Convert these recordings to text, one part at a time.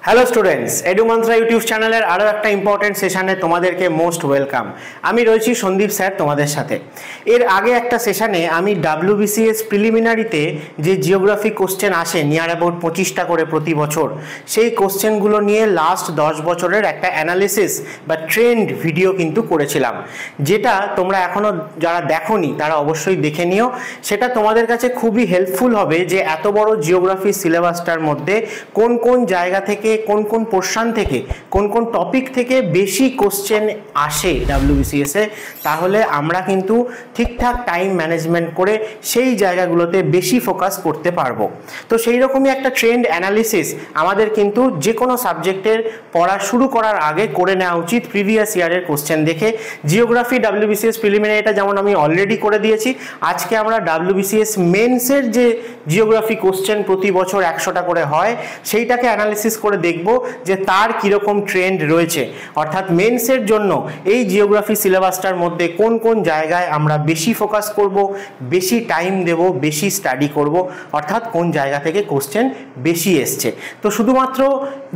Hello students, এডুমন্ত্রা YouTube চ্যানেলের আরও একটা ইম্পর্টেন্ট সেশনে তোমাদেরকে মোস্ট ওয়েলকাম। আমি রয়েছি সন্দীপ স্যার তোমাদের সাথে। এর আগে একটা সেশনে আমি WBCS প্রিলিমিনারিতে যে জিওগ্রাফি কোশ্চেন আসে নিয়ার অ্যাবাউট 25টা করে প্রতি বছর, সেই কোশ্চেনগুলো নিয়ে লাস্ট 10 বছরের একটা অ্যানালিসিস বা ট্রেন্ড ভিডিও কিন্তু করেছিলাম, যেটা তোমরা এখনও যারা দেখোনি তারা অবশ্যই দেখে নিও। সেটা তোমাদের কাছে খুবই হেল্পফুল হবে যে এত বড় জিওগ্রাফি সিলেবাসটার মধ্যে কোন কোন জায়গা থেকে, কোন কোন পোর্শন থেকে, কোন কোন টপিক থেকে বেশি কোশ্চেন আসে WBCS এ, তাহলে আমরা কিন্তু ঠিকঠাক টাইম ম্যানেজমেন্ট করে সেই জায়গাগুলোতে বেশি ফোকাস করতে পারবো। তো সেই রকমই একটা ট্রেন্ড অ্যানালিসিস আমাদের কিন্তু যে কোনো সাবজেক্টের পড়া শুরু করার আগে করে নেওয়া উচিত প্রিভিয়াস ইয়ারের কোশ্চেন দেখে। জিওগ্রাফি WBCS প্রিলিমিনারিটা যেমন আমি অলরেডি করে দিয়েছি, আজকে আমরা WBCS মেন্সের যে জিওগ্রাফি কোশ্চেন প্রতি বছর 100টা করে হয় সেইটাকে অ্যানালিসিস করে দেখব যে তার কীরকম ট্রেন্ড রয়েছে। অর্থাৎ মেন্সের জন্য এই জিওগ্রাফি সিলেবাসটার মধ্যে কোন কোন জায়গায় আমরা বেশি ফোকাস করব, বেশি টাইম দেব, বেশি স্টাডি করব, অর্থাৎ কোন জায়গা থেকে কোশ্চেন বেশি এসছে। তো শুধুমাত্র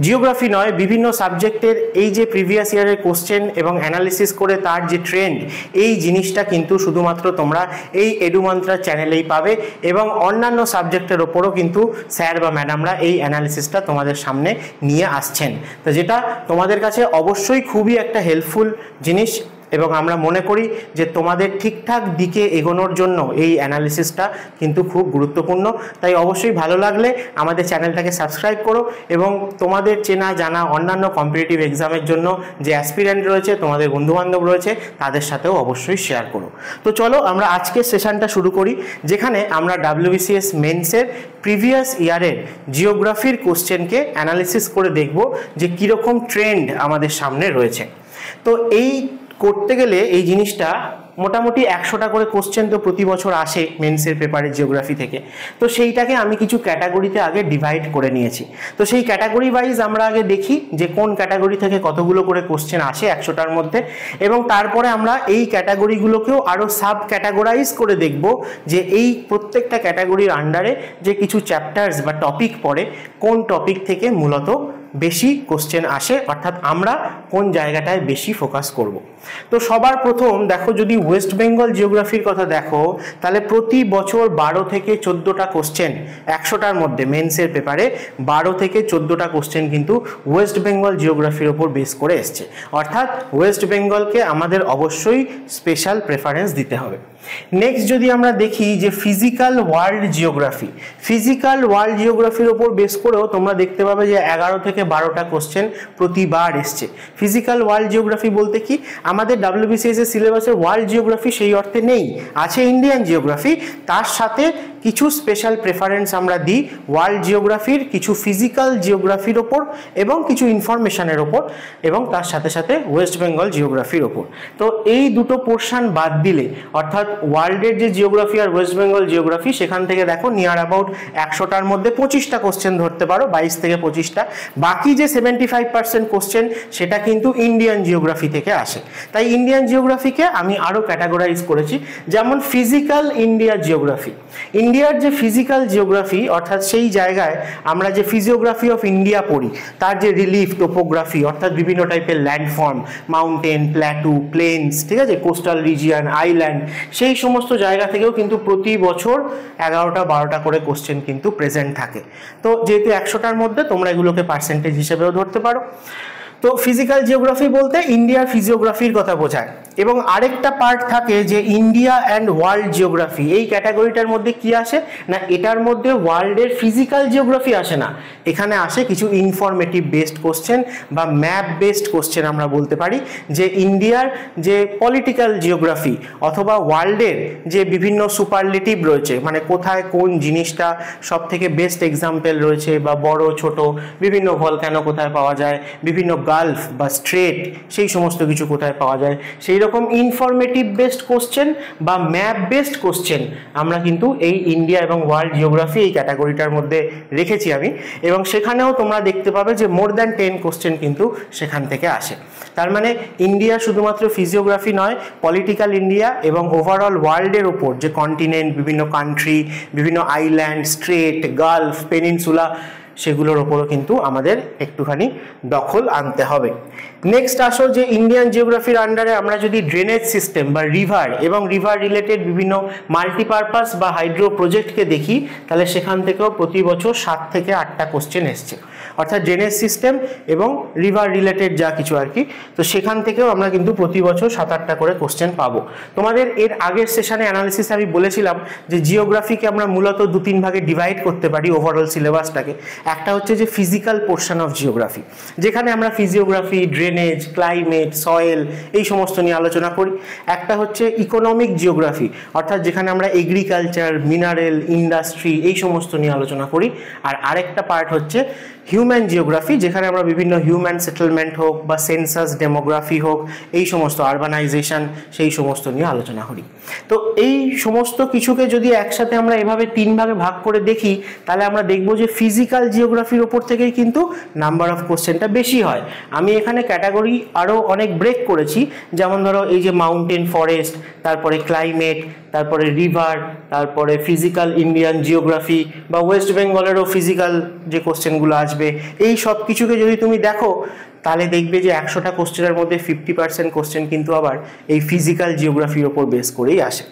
জিওগ্রাফি নয়, বিভিন্ন সাবজেক্টের এই যে প্রিভিয়াস ইয়ারের কোশ্চেন এবং অ্যানালিসিস করে তার যে ট্রেন্ড, এই জিনিসটা কিন্তু শুধুমাত্র তোমরা এই এডুমন্ত্রা চ্যানেলেই পাবে এবং অন্যান্য সাবজেক্টের ওপরও কিন্তু স্যার বা ম্যাডামরা এই অ্যানালিসিসটা তোমাদের সামনে নিয়ে আসছেন। তো যেটা তোমাদের কাছে অবশ্যই খুবই একটা হেল্পফুল জিনিস এবং আমরা মনে করি যে তোমাদের ঠিকঠাক দিকে এগোনোর জন্য এই অ্যানালিসিসটা কিন্তু খুব গুরুত্বপূর্ণ। তাই অবশ্যই ভালো লাগলে আমাদের চ্যানেলটাকে সাবস্ক্রাইব করো এবং তোমাদের চেনা জানা অন্যান্য কম্পিটিটিভ এক্সামের জন্য যে অ্যাসপিরেন্ট রয়েছে, তোমাদের বন্ধুবান্ধব রয়েছে, তাদের সাথেও অবশ্যই শেয়ার করো। তো চলো আমরা আজকের সেশনটা শুরু করি, যেখানে আমরা WBCS মেন্সের প্রিভিয়াস ইয়ারের জিওগ্রাফির কোশ্চেনকে অ্যানালিসিস করে দেখব যে কীরকম ট্রেন্ড আমাদের সামনে রয়েছে। তো এই করতে গেলে এই জিনিসটা মোটামুটি 100টা করে কোশ্চেন তো প্রতি বছর আসে মেন্সের পেপারে জিওগ্রাফি থেকে। তো সেইটাকে আমি কিছু ক্যাটাগরিতে আগে ডিভাইড করে নিয়েছি। তো সেই ক্যাটাগরি ওয়াইজ আমরা আগে দেখি যে কোন ক্যাটাগরি থেকে কতগুলো করে কোশ্চেন আসে 100টার মধ্যে, এবং তারপরে আমরা এই ক্যাটাগরিগুলোকেও আরও সাব ক্যাটাগরাইজ করে দেখব যে এই প্রত্যেকটা ক্যাটাগরির আন্ডারে যে কিছু চ্যাপ্টার্স বা টপিক পড়ে, কোন টপিক থেকে মূলত বেশি কোশ্চেন আসে, অর্থাৎ আমরা কোন জায়গাটায় বেশি ফোকাস করব। তো সবার প্রথম দেখো, যদি ওয়েস্ট বেঙ্গল জিওগ্রাফির কথা দেখো, তাহলে প্রতি বছর 12 থেকে 14টা কোশ্চেন 100টার মধ্যে মেন্সের পেপারে 12 থেকে 14টা কোশ্চেন কিন্তু ওয়েস্ট বেঙ্গল জিওগ্রাফির ওপর বেস করে এসছে। অর্থাৎ ওয়েস্ট বেঙ্গলকে আমাদের অবশ্যই স্পেশাল প্রেফারেন্স দিতে হবে। নেক্সট যদি আমরা দেখি যে physical world geography, physical world জিওগ্রাফির ওপর বেস করেও তোমরা দেখতে পাবে যে 11 থেকে 12টা কোশ্চেন প্রতিবার এসছে। ফিজিক্যাল ওয়ার্ল্ড জিওগ্রাফি বলতে কি, আমাদের WBCS এর সিলেবাসে ওয়ার্ল্ড জিওগ্রাফি সেই অর্থে নেই, আছে ইন্ডিয়ান জিওগ্রাফি, তার সাথে কিছু স্পেশাল প্রেফারেন্স আমরা দিই ওয়ার্ল্ড জিওগ্রাফির, কিছু ফিজিক্যাল জিওগ্রাফির ওপর এবং কিছু ইনফরমেশনের ওপর, এবং তার সাথে সাথে ওয়েস্ট বেঙ্গল জিওগ্রাফির ওপর। তো এই দুটো পোর্শন বাদ দিলে, অর্থাৎ ওয়ার্ল্ডের যে জিওগ্রাফি আর ওয়েস্ট বেঙ্গল জিওগ্রাফি, সেখান থেকে দেখো নিয়ার অ্যাবাউট 100টার মধ্যে 25টা কোশ্চেন ধরতে পারো, 22 থেকে 25টা। বাকি যে 75% কোশ্চেন সেটা কিন্তু ইন্ডিয়ান জিওগ্রাফি থেকে আসে। তাই ইন্ডিয়ান জিওগ্রাফিকে আমি আরও ক্যাটাগরাইজ করেছি, যেমন ফিজিক্যাল ইন্ডিয়া জিওগ্রাফি। ইন্ডিয়ার যে ফিজিক্যাল জিওগ্রাফি, অর্থাৎ সেই জায়গায় আমরা যে ফিজিওগ্রাফি অফ ইন্ডিয়া পড়ি, তার যে রিলিফ, টোপোগ্রাফি, অর্থাৎ বিভিন্ন টাইপের ল্যান্ডফর্ম, মাউন্টেন, প্ল্যাটু, প্লেনস, ঠিক আছে, কোস্টাল রিজিয়ন, আইল্যান্ড, সেই সমস্ত জায়গা থেকেও কিন্তু প্রতি বছর 11টা 12টা করে কোশ্চেন কিন্তু প্রেজেন্ট থাকে। তো যেহেতু 100টার মধ্যে তোমরা এগুলোকে পার্সেন্টেজ হিসেবেও ধরতে পারো। তো ফিজিক্যাল জিওগ্রাফি বলতে ইন্ডিয়ার ফিজিওগ্রাফির কথা বোঝায়। এবং আরেকটা পার্ট থাকে যে ইন্ডিয়া অ্যান্ড ওয়ার্ল্ড জিওগ্রাফি, এই ক্যাটাগরিটার মধ্যে কি আসে না, এটার মধ্যে ওয়ার্ল্ডের ফিজিক্যাল জিওগ্রাফি আসে না, এখানে আসে কিছু ইনফরমেটিভ বেসড কোশ্চেন বা ম্যাপ বেসড কোশ্চেন। আমরা বলতে পারি যে ইন্ডিয়ার যে পলিটিক্যাল জিওগ্রাফি অথবা ওয়ার্ল্ডের যে বিভিন্ন সুপারলেটিভ রয়েছে, মানে কোথায় কোন জিনিসটা সব থেকে বেস্ট এক্সাম্পল রয়েছে, বা বড় ছোট বিভিন্ন ভলক্যানো কোথায় পাওয়া যায়, বিভিন্ন গালফ বা স্ট্রেট, সেই সমস্ত কিছু কোথায় পাওয়া যায়, সেই রকম ইনফরমেটিভ বেসড কোশ্চেন বা ম্যাপ বেসড কোশ্চেন আমরা কিন্তু এই ইন্ডিয়া এবং ওয়ার্ল্ড জিওগ্রাফি এই ক্যাটাগরিটার মধ্যে রেখেছি আমি। এবং সেখানেও তোমরা দেখতে পাবে যে মোর দ্যান 10 কোশ্চেন কিন্তু সেখান থেকে আসে। তার মানে ইন্ডিয়া শুধুমাত্র ফিজিওগ্রাফি নয়, পলিটিক্যাল ইন্ডিয়া এবং ওভারঅল ওয়ার্ল্ডের ওপর যে কন্টিনেন্ট, বিভিন্ন কান্ট্রি, বিভিন্ন আইল্যান্ড, স্ট্রেট, গালফ, পেনিনসুলা, সেগুলোর ওপরও কিন্তু আমাদের একটুখানি দখল আনতে হবে। নেক্সট আসো যে ইন্ডিয়ান জিওগ্রাফির আন্ডারে আমরা যদি ড্রেনেজ সিস্টেম বা রিভার এবং রিভার রিলেটেড বিভিন্ন মাল্টিপারপাস বা হাইড্রো প্রজেক্টকে দেখি, তাহলে সেখান থেকেও প্রতি বছর 7 থেকে 8টা কোশ্চেন এসছে, অর্থাৎ ড্রেনেজ সিস্টেম এবং রিভার রিলেটেড যা কিছু আর কি। তো সেখান থেকেও আমরা কিন্তু প্রতি বছর 7-8টা করে কোশ্চেন পাবো। তোমাদের এর আগের সেশনে অ্যানালিসিস আমি বলেছিলাম যে জিওগ্রাফিকে আমরা মূলত 2-3 ভাগে ডিভাইড করতে পারি ওভারঅল সিলেবাসটাকে। একটা হচ্ছে যে ফিজিক্যাল পোর্শন অফ জিওগ্রাফি, যেখানে আমরা ফিজিওগ্রাফি, ড্রেনেজ, ক্লাইমেট, সয়েল এই সমস্ত নিয়ে আলোচনা করি। একটা হচ্ছে ইকোনমিক জিওগ্রাফি, অর্থাৎ যেখানে আমরা এগ্রিকালচার, মিনারেল, ইন্ডাস্ট্রি এই সমস্ত নিয়ে আলোচনা করি। আর আরেকটা পার্ট হচ্ছে হিউম্যান জিওগ্রাফি, যেখানে আমরা বিভিন্ন হিউম্যান সেটেলমেন্ট হোক বা সেন্সাস ডেমোগ্রাফি হোক, এই সমস্ত আরবানাইজেশন, সেই সমস্ত নিয়ে আলোচনা করি। তো এই সমস্ত কিছুকে যদি একসাথে আমরা এভাবে 3 ভাগে ভাগ করে দেখি, তাহলে আমরা দেখব যে ফিজিক্যাল জিওগ্রাফির ওপর থেকেই কিন্তু নাম্বার অফ কোশ্চেনটা বেশি হয়। আমি এখানে ক্যাটাগরি আরও অনেক ব্রেক করেছি, যেমন ধরো এই যে মাউন্টেন ফরেস্ট, তারপরে ক্লাইমেট, তারপরে রিভার, তারপরে ফিজিক্যাল ইন্ডিয়ান জিওগ্রাফি বা ওয়েস্ট বেঙ্গলেরও ফিজিক্যাল যে কোশ্চেনগুলো আসবে, এই সব কিছুকে যদি তুমি দেখো, তাহলে দেখবে যে 100টা কোশ্চেনের মধ্যে 50% কোশ্চেন কিন্তু আবার এই ফিজিক্যাল জিওগ্রাফির ওপর বেস করেই আসে।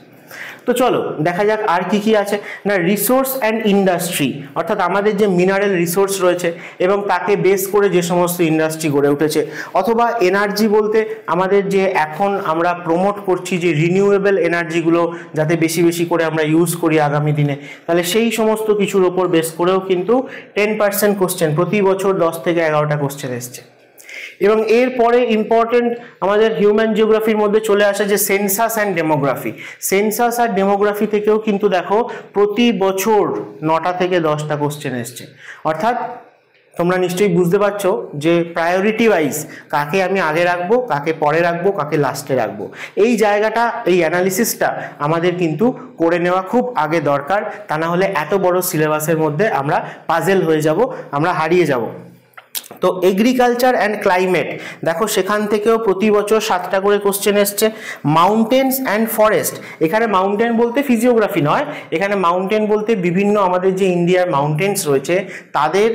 তো চলো দেখা যাক আর কি কি আছে না। রিসোর্স অ্যান্ড ইন্ডাস্ট্রি, অর্থাৎ আমাদের যে মিনারেল রিসোর্স রয়েছে এবং তাকে বেস করে যে সমস্ত ইন্ডাস্ট্রি গড়ে উঠেছে, অথবা এনার্জি বলতে আমাদের যে এখন আমরা প্রমোট করছি যে রিনিউয়েবল এনার্জিগুলো যাতে বেশি বেশি করে আমরা ইউজ করি আগামী দিনে, তাহলে সেই সমস্ত কিছুর ওপর বেস করেও কিন্তু 10% কোশ্চেন প্রতি বছর 10 থেকে 11টা কোশ্চেন এসছে। এবং এরপরে ইম্পর্টেন্ট আমাদের হিউম্যান জিওগ্রাফির মধ্যে চলে আসে যে সেন্সাস অ্যান্ড ডেমোগ্রাফি। সেন্সাস আর ডেমোগ্রাফি থেকেও কিন্তু দেখো প্রতি বছর 9টা থেকে 10টা কোশ্চেন এসছে। অর্থাৎ তোমরা নিশ্চয়ই বুঝতে পারছো যে প্রায়োরিটি ওয়াইজ কাকে আমি আগে রাখবো, কাকে পরে রাখবো, কাকে লাস্টে রাখবো, এই জায়গাটা, এই অ্যানালিসিসটা আমাদের কিন্তু করে নেওয়া খুব আগে দরকার। তা না হলে এত বড় সিলেবাসের মধ্যে আমরা পাজেল হয়ে যাব, আমরা হারিয়ে যাব। তো এগ্রিকালচার অ্যান্ড ক্লাইমেট দেখো সেখান থেকেও প্রতি বছর 7টা করে কোশ্চেন এসছে। মাউন্টেন্স অ্যান্ড ফরেস্ট, এখানে মাউন্টেন বলতে ফিজিওগ্রাফি নয়, এখানে মাউন্টেন বলতে বিভিন্ন আমাদের যে ইন্ডিয়ার মাউন্টেন্স রয়েছে তাদের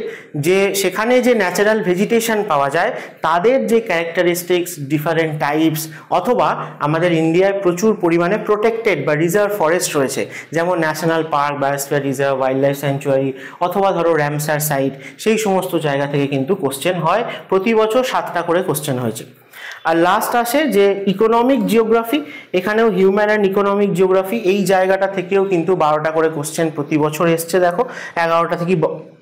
যে সেখানে যে ন্যাচারাল ভেজিটেশন পাওয়া যায়, তাদের যে ক্যারেক্টারিস্টিক্স, ডিফারেন্ট টাইপস, অথবা আমাদের ইন্ডিয়ায় প্রচুর পরিমাণে প্রোটেক্টেড বা রিজার্ভ ফরেস্ট রয়েছে, যেমন national park, biosphere reserve, wild life sanctuary, অথবা ধরো র্যামসার সাইট, সেই সমস্ত জায়গা থেকে কিন্তু কোশ্চেন হয়। প্রতি বছর 7টা করে কোশ্চেন হয়েছে। আর লাস্ট আসে যে ইকোনমিক জিওগ্রাফি, এখানেও হিউম্যান অ্যান্ড ইকোনমিক জিওগ্রাফি, এই জায়গাটা থেকেও কিন্তু 12টা করে কোশ্চেন প্রতি বছর এসছে। দেখো 11টা থেকে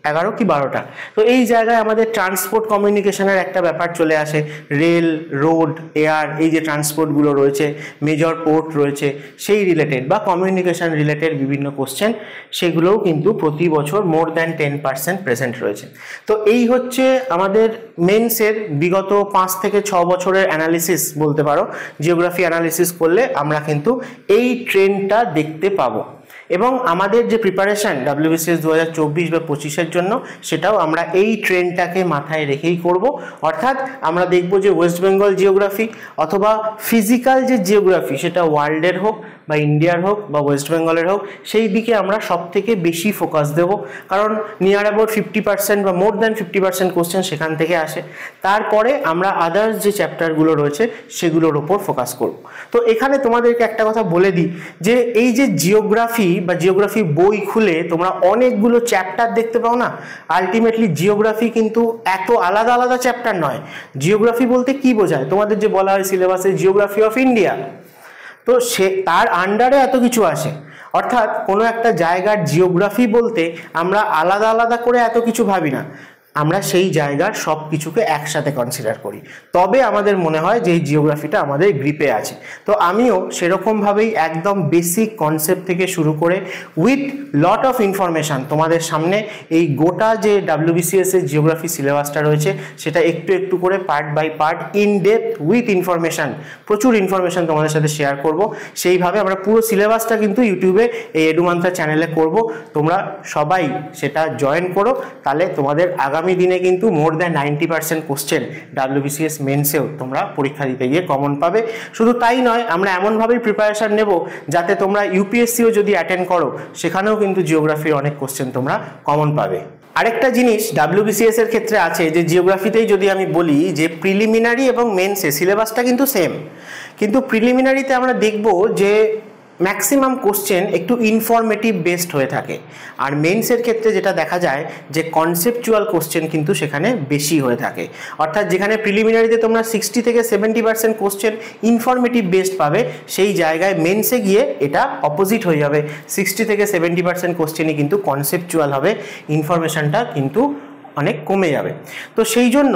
11 কি 12টা। তো এই জায়গায় আমাদের ট্রান্সপোর্ট কমিউনিকেশনের একটা ব্যাপার চলে আসে, রেল, রোড, এয়ার, এই যে ট্রান্সপোর্টগুলো রয়েছে, মেজর পোর্ট রয়েছে, সেই রিলেটেড বা কমিউনিকেশন রিলেটেড বিভিন্ন কোশ্চেন, সেগুলোও কিন্তু প্রতি বছর মোর দ্যান 10% প্রেজেন্ট রয়েছে। তো এই হচ্ছে আমাদের মেন্সের বিগত 5 থেকে 6 বছরের অ্যানালিসিস বলতে পারো। জিওগ্রাফি অ্যানালিসিস করলে আমরা কিন্তু এই ট্রেন্ডটা দেখতে পাবো। এবং আমাদের যে প্রিপারেশন WBCS 2024 বা 25-এর জন্য, সেটাও আমরা এই ট্রেন্ডটাকে মাথায় রেখেই করব। অর্থাৎ আমরা দেখব যে ওয়েস্ট বেঙ্গল জিওগ্রাফি অথবা ফিজিক্যাল যে জিওগ্রাফি, সেটা ওয়ার্ল্ডের হোক বা ইন্ডিয়ার হোক বা ওয়েস্ট বেঙ্গলের হোক, সেই দিকে আমরা সব থেকে বেশি ফোকাস দেব। কারণ নিয়ার অ্যাবাউট 50% বা মোর দ্যান 50% কোশ্চেন সেখান থেকে আসে। তারপরে আমরা আদার্স যে চ্যাপ্টারগুলো রয়েছে সেগুলোর ওপর ফোকাস করব। তো এখানে তোমাদেরকে একটা কথা বলে দিই যে এই যে জিওগ্রাফি বা জিওগ্রাফি বই খুলে তোমরা অনেকগুলো চ্যাপ্টার দেখতে পাও না, আলটিমেটলি জিওগ্রাফি কিন্তু এত আলাদা আলাদা চ্যাপ্টার নয়। জিওগ্রাফি বলতে কি বোঝায়, তোমাদের যে বলা হয় সিলেবাসে জিওগ্রাফি অফ ইন্ডিয়া, তো সে তার আন্ডারে এত কিছু আসে। অর্থাৎ কোনো একটা জায়গার জিওগ্রাফি বলতে আমরা আলাদা আলাদা করে এত কিছু ভাবি না, আমরা সেই জায়গার সব কিছুকে একসাথে কনসিডার করি, তবে আমাদের মনে হয় যে এই জিওগ্রাফিটা আমাদের গ্রিপে আছে। তো আমিও সেরকমভাবেই একদম বেসিক কনসেপ্ট থেকে শুরু করে উইথ লট অফ ইনফরমেশান তোমাদের সামনে এই গোটা যে WBCS এর জিওগ্রাফি সিলেবাসটা রয়েছে সেটা একটু একটু করে part by part in depth with information, প্রচুর ইনফরমেশান তোমাদের সাথে শেয়ার করব। সেইভাবে আমরা পুরো সিলেবাসটা কিন্তু ইউটিউবে এই এডুমান্ত্রা চ্যানেলে করব। তোমরা সবাই সেটা জয়েন করো, তাহলে তোমাদের আগামী দিনে কিন্তু মোর দ্যান 90% কোশ্চেন WBCS মেন্সেও তোমরা পরীক্ষা দিতে গিয়ে কমন পাবে। শুধু তাই নয়, আমরা এমনভাবেই প্রিপারেশন নেব যাতে তোমরা UPSCও যদি অ্যাটেন্ড করো সেখানেও কিন্তু জিওগ্রাফির অনেক কোশ্চেন তোমরা কমন পাবে। আরেকটা জিনিস WBCS এর ক্ষেত্রে আছে যে জিওগ্রাফিতেই যদি আমি বলি যে প্রিলিমিনারি এবং মেন্সে সিলেবাসটা কিন্তু সেম, কিন্তু প্রিলিমিনারিতে আমরা দেখব যে ম্যাক্সিমাম কোশ্চেন একটু ইনফরমেটিভ বেসড হয়ে থাকে, আর মেন্সের ক্ষেত্রে যেটা দেখা যায় যে কনসেপচুয়াল কোশ্চেন কিন্তু সেখানে বেশি হয়ে থাকে। অর্থাৎ যেখানে প্রিলিমিনারিতে তোমরা 60 থেকে 70% কোশ্চেন ইনফরমেটিভ বেসড পাবে, সেই জায়গায় মেন্সে গিয়ে এটা অপোজিট হয়ে যাবে, 60 থেকে 70% কোশ্চেনই কিন্তু কনসেপচুয়াল হবে, ইনফরমেশনটা কিন্তু অনেক কমে যাবে। তো সেই জন্য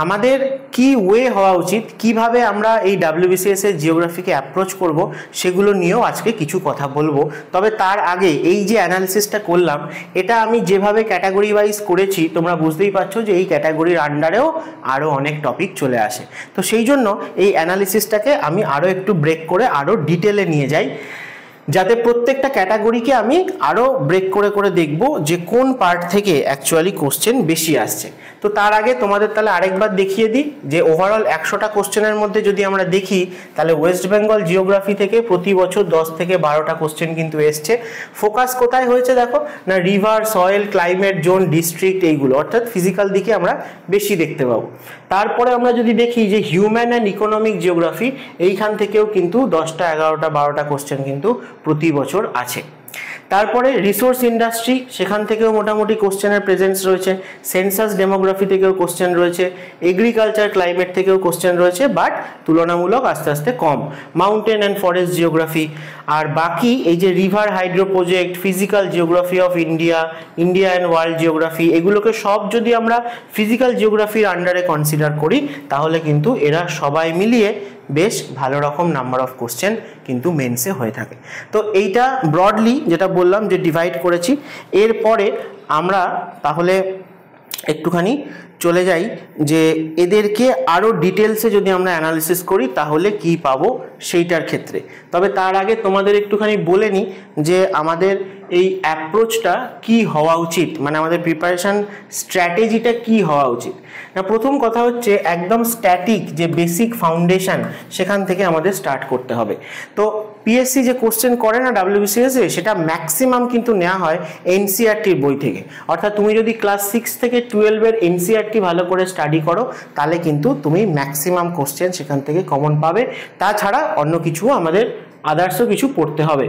আমাদের কি ওয়ে হওয়া উচিত, কিভাবে আমরা এই WBCS এর জিওগ্রাফিকে অ্যাপ্রোচ করব, সেগুলো নিয়েও আজকে কিছু কথা বলবো। তবে তার আগে এই যে অ্যানালিসিসটা করলাম, এটা আমি যেভাবে ক্যাটাগরি ওয়াইজ করেছি তোমরা বুঝতেই পারছো যে এই ক্যাটাগরির আন্ডারেও আরও অনেক টপিক চলে আসে। তো সেই জন্য এই অ্যানালিসিসটাকে আমি আরও একটু ব্রেক করে আরও ডিটেলে নিয়ে যাই, যাতে প্রত্যেকটা ক্যাটাগরিকে আমি আরও ব্রেক করে করে দেখব যে কোন পার্ট থেকে অ্যাকচুয়ালি কোশ্চেন বেশি আসছে। তো তার আগে তোমাদের তাহলে আরেকবার দেখিয়ে দিই যে ওভারঅল 100টা কোশ্চেনের মধ্যে যদি আমরা দেখি তাহলে ওয়েস্ট বেঙ্গল জিওগ্রাফি থেকে প্রতি বছর 10 থেকে 12টা কোশ্চেন কিন্তু এসছে। ফোকাস কোথায় হয়েছে দেখো না, river, soil, climate zone, district, এইগুলো অর্থাৎ ফিজিক্যাল দিকে আমরা বেশি দেখতে পাবো। তারপরে আমরা যদি দেখি যে হিউম্যান অ্যান্ড ইকোনমিক জিওগ্রাফি, এইখান থেকেও কিন্তু 10টা 11টা 12টা কোশ্চেন কিন্তু প্রতি বছর আছে। তারপরে রিসোর্স ইন্ডাস্ট্রি, সেখান থেকেও মোটামুটি কোশ্চেনের প্রেজেন্স রয়েছে। সেন্সাস ডেমোগ্রাফি থেকেও কোশ্চেন রয়েছে। এগ্রিকালচার ক্লাইমেট থেকেও কোশ্চেন রয়েছে, বাট তুলনামূলক আস্তে আস্তে কম। মাউন্টেন অ্যান্ড ফরেস্ট জিওগ্রাফি, আর বাকি এই যে river hydro project, physical geography of India, India and world geography, এগুলোকে সব যদি আমরা ফিজিক্যাল জিওগ্রাফির আন্ডারে কনসিডার করি তাহলে কিন্তু এরা সবাই মিলিয়ে বেশ ভালো রকম নাম্বার অফ কোশ্চেন কিন্তু মেন্সে হয়ে থাকে। তো এইটা ব্রডলি যেটা বললাম যে ডিভাইড করেছি। এরপরে আমরা তাহলে একটুখানি চলে যাই যে এদেরকে আরও ডিটেলসে যদি আমরা অ্যানালিসিস করি তাহলে কি পাবো সেইটার ক্ষেত্রে। তবে তার আগে তোমাদের একটুখানি বলে নিই যে আমাদের এই অ্যাপ্রোচটা কি হওয়া উচিত, মানে আমাদের প্রিপারেশন স্ট্র্যাটেজিটা কি হওয়া উচিত। না, প্রথম কথা হচ্ছে একদম স্ট্যাটিক যে বেসিক ফাউন্ডেশন, সেখান থেকে আমাদের স্টার্ট করতে হবে। তো পিএসসি যে কোশ্চেন করে না WBCS এ, সেটা ম্যাক্সিমাম কিন্তু নেওয়া হয় এনসিইআরটির বই থেকে। অর্থাৎ তুমি যদি ক্লাস 6 থেকে 12-এর এনসিইআরটি ভালো করে স্টাডি করো তাহলে কিন্তু তুমি ম্যাক্সিমাম কোশ্চেন সেখান থেকে কমন পাবে। তাছাড়া অন্য কিছু আমাদের আদার্সও কিছু পড়তে হবে।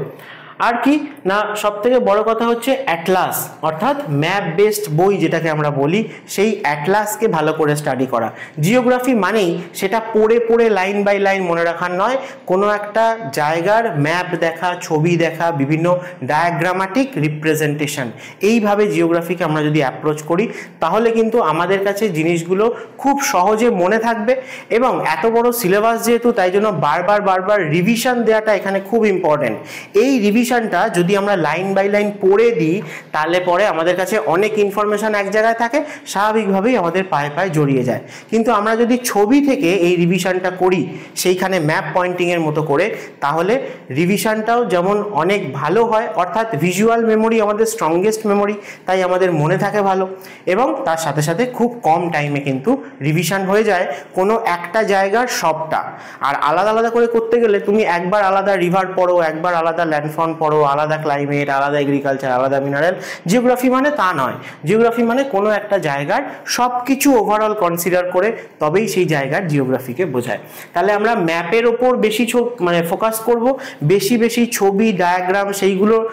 আর কি না, সব থেকে বড় কথা হচ্ছে অ্যাটলাস, অর্থাৎ ম্যাপ বেসড বই যেটাকে আমরা বলি, সেই অ্যাটলাসকে ভালো করে স্টাডি করা। জিওগ্রাফি মানেই সেটা পড়ে পড়ে লাইন বাই লাইন মনে রাখার নয়, কোনো একটা জায়গার ম্যাপ দেখা, ছবি দেখা, বিভিন্ন ডায়াগ্রামাটিক রিপ্রেজেন্টেশন, এইভাবে জিওগ্রাফিকে আমরা যদি অ্যাপ্রোচ করি তাহলে কিন্তু আমাদের কাছে জিনিসগুলো খুব সহজে মনে থাকবে। এবং এত বড় সিলেবাস যেহেতু, তাই জন্য বারবার বারবার রিভিশন দেওয়াটা এখানে খুব ইম্পর্টেন্ট। এই রিভিশনটা যদি আমরা লাইন বাই লাইন পড়ে দিই তাহলে পরে আমাদের কাছে অনেক ইনফরমেশন এক জায়গায় থাকে, স্বাভাবিকভাবেই আমাদের পায়ে পায়ে জড়িয়ে যায়। কিন্তু আমরা যদি ছবি থেকে এই রিভিশনটা করি সেইখানে ম্যাপ পয়েন্টিংয়ের মতো করে, তাহলে রিভিশনটাও যেমন অনেক ভালো হয়, অর্থাৎ ভিজুয়াল মেমোরি আমাদের স্ট্রংগেস্ট মেমোরি, তাই আমাদের মনে থাকে ভালো, এবং তার সাথে সাথে খুব কম টাইমে কিন্তু রিভিশন হয়ে যায় কোনো একটা জায়গার সবটা। আর আলাদা আলাদা করে করতে গেলে তুমি একবার আলাদা রিভার পড়ো, একবার আলাদা ল্যান্ডফর্ম পড়ো, আলাদা ক্লাইমেট, আলাদা এগ্রিকালচার, আলাদা মিনারেল। জিওগ্রাফি মানে তা নয়। জিওগ্রাফি মানে কোনো একটা জায়গার সব কিছু ওভারঅল কনসিডার করে তবেই সেই জায়গার জিওগ্রাফিকে বোঝায়। তাহলে আমরা ম্যাপের ওপর বেশি ফোকাস করব, বেশি বেশি ছবি, ডায়াগ্রাম, সেইগুলোর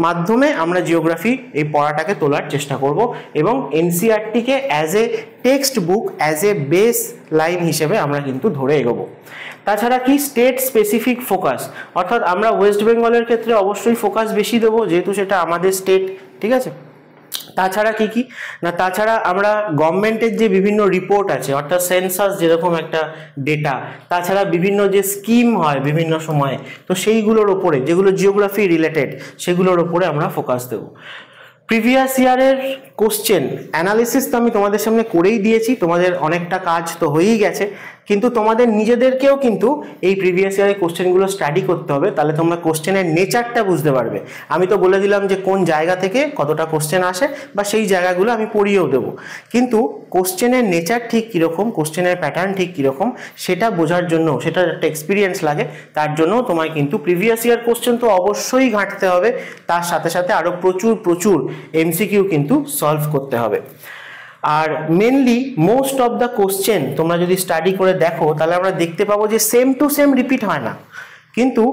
মাধ্যমে আমরা জিওগ্রাফি এই পড়াটাকে তোলার চেষ্টা করব, এবং এনসিইআরটিকে as a textbook, as a baseline হিসেবে আমরা কিন্তু ধরে এগোবো। তাছাড়া কি স্টেট স্পেসিফিক ফোকাস, অর্থাৎ আমরা ওয়েস্ট বেঙ্গলের ক্ষেত্রে অবশ্যই ফোকাস বেশি দেবো যেহেতু সেটা আমাদের স্টেট, ঠিক আছে। তাছাড়া কি কি না, তাছাড়া আমরা গভর্নমেন্টের যে বিভিন্ন রিপোর্ট আছে, অর্থাৎ সেন্সাস যেরকম একটা ডেটা, তাছাড়া বিভিন্ন যে স্কিম হয় বিভিন্ন সময়ে, তো সেইগুলোর ওপরে যেগুলো জিওগ্রাফি রিলেটেড সেগুলোর ওপরে আমরা ফোকাস দেবো। প্রিভিয়াস ইয়ারের কোশ্চেন অ্যানালিসিস তো আমি তোমাদের সামনে করেই দিয়েছি, তোমাদের অনেকটা কাজ তো হয়েই গেছে। কিন্তু তোমাদের নিজেদেরকেও কিন্তু এই প্রিভিয়াস ইয়ারের কোশ্চেনগুলো স্টাডি করতে হবে, তাহলে তোমরা কোশ্চেনের নেচারটা বুঝতে পারবে। আমি তো বলে দিলাম যে কোন জায়গা থেকে কতটা কোশ্চেন আসে বা সেই জায়গাগুলো আমি পড়িয়েও দেবো, কিন্তু কোশ্চেনের নেচার ঠিক কীরকম, কোশ্চেনের প্যাটার্ন ঠিক কীরকম সেটা বোঝার জন্য, সেটা একটা এক্সপিরিয়েন্স লাগে, তার জন্য তোমায় কিন্তু প্রিভিয়াস ইয়ার কোশ্চেন তো অবশ্যই ঘাঁটতে হবে, তার সাথে সাথে আরও প্রচুর এমসিকিউ কিন্তু সলভ করতে হবে। আর mainly most of the question তোমরা যদি স্টাডি করে দেখো তাহলে আমরা দেখতে পাবো যে সেম টু সেম রিপিট হয় না, কিন্তু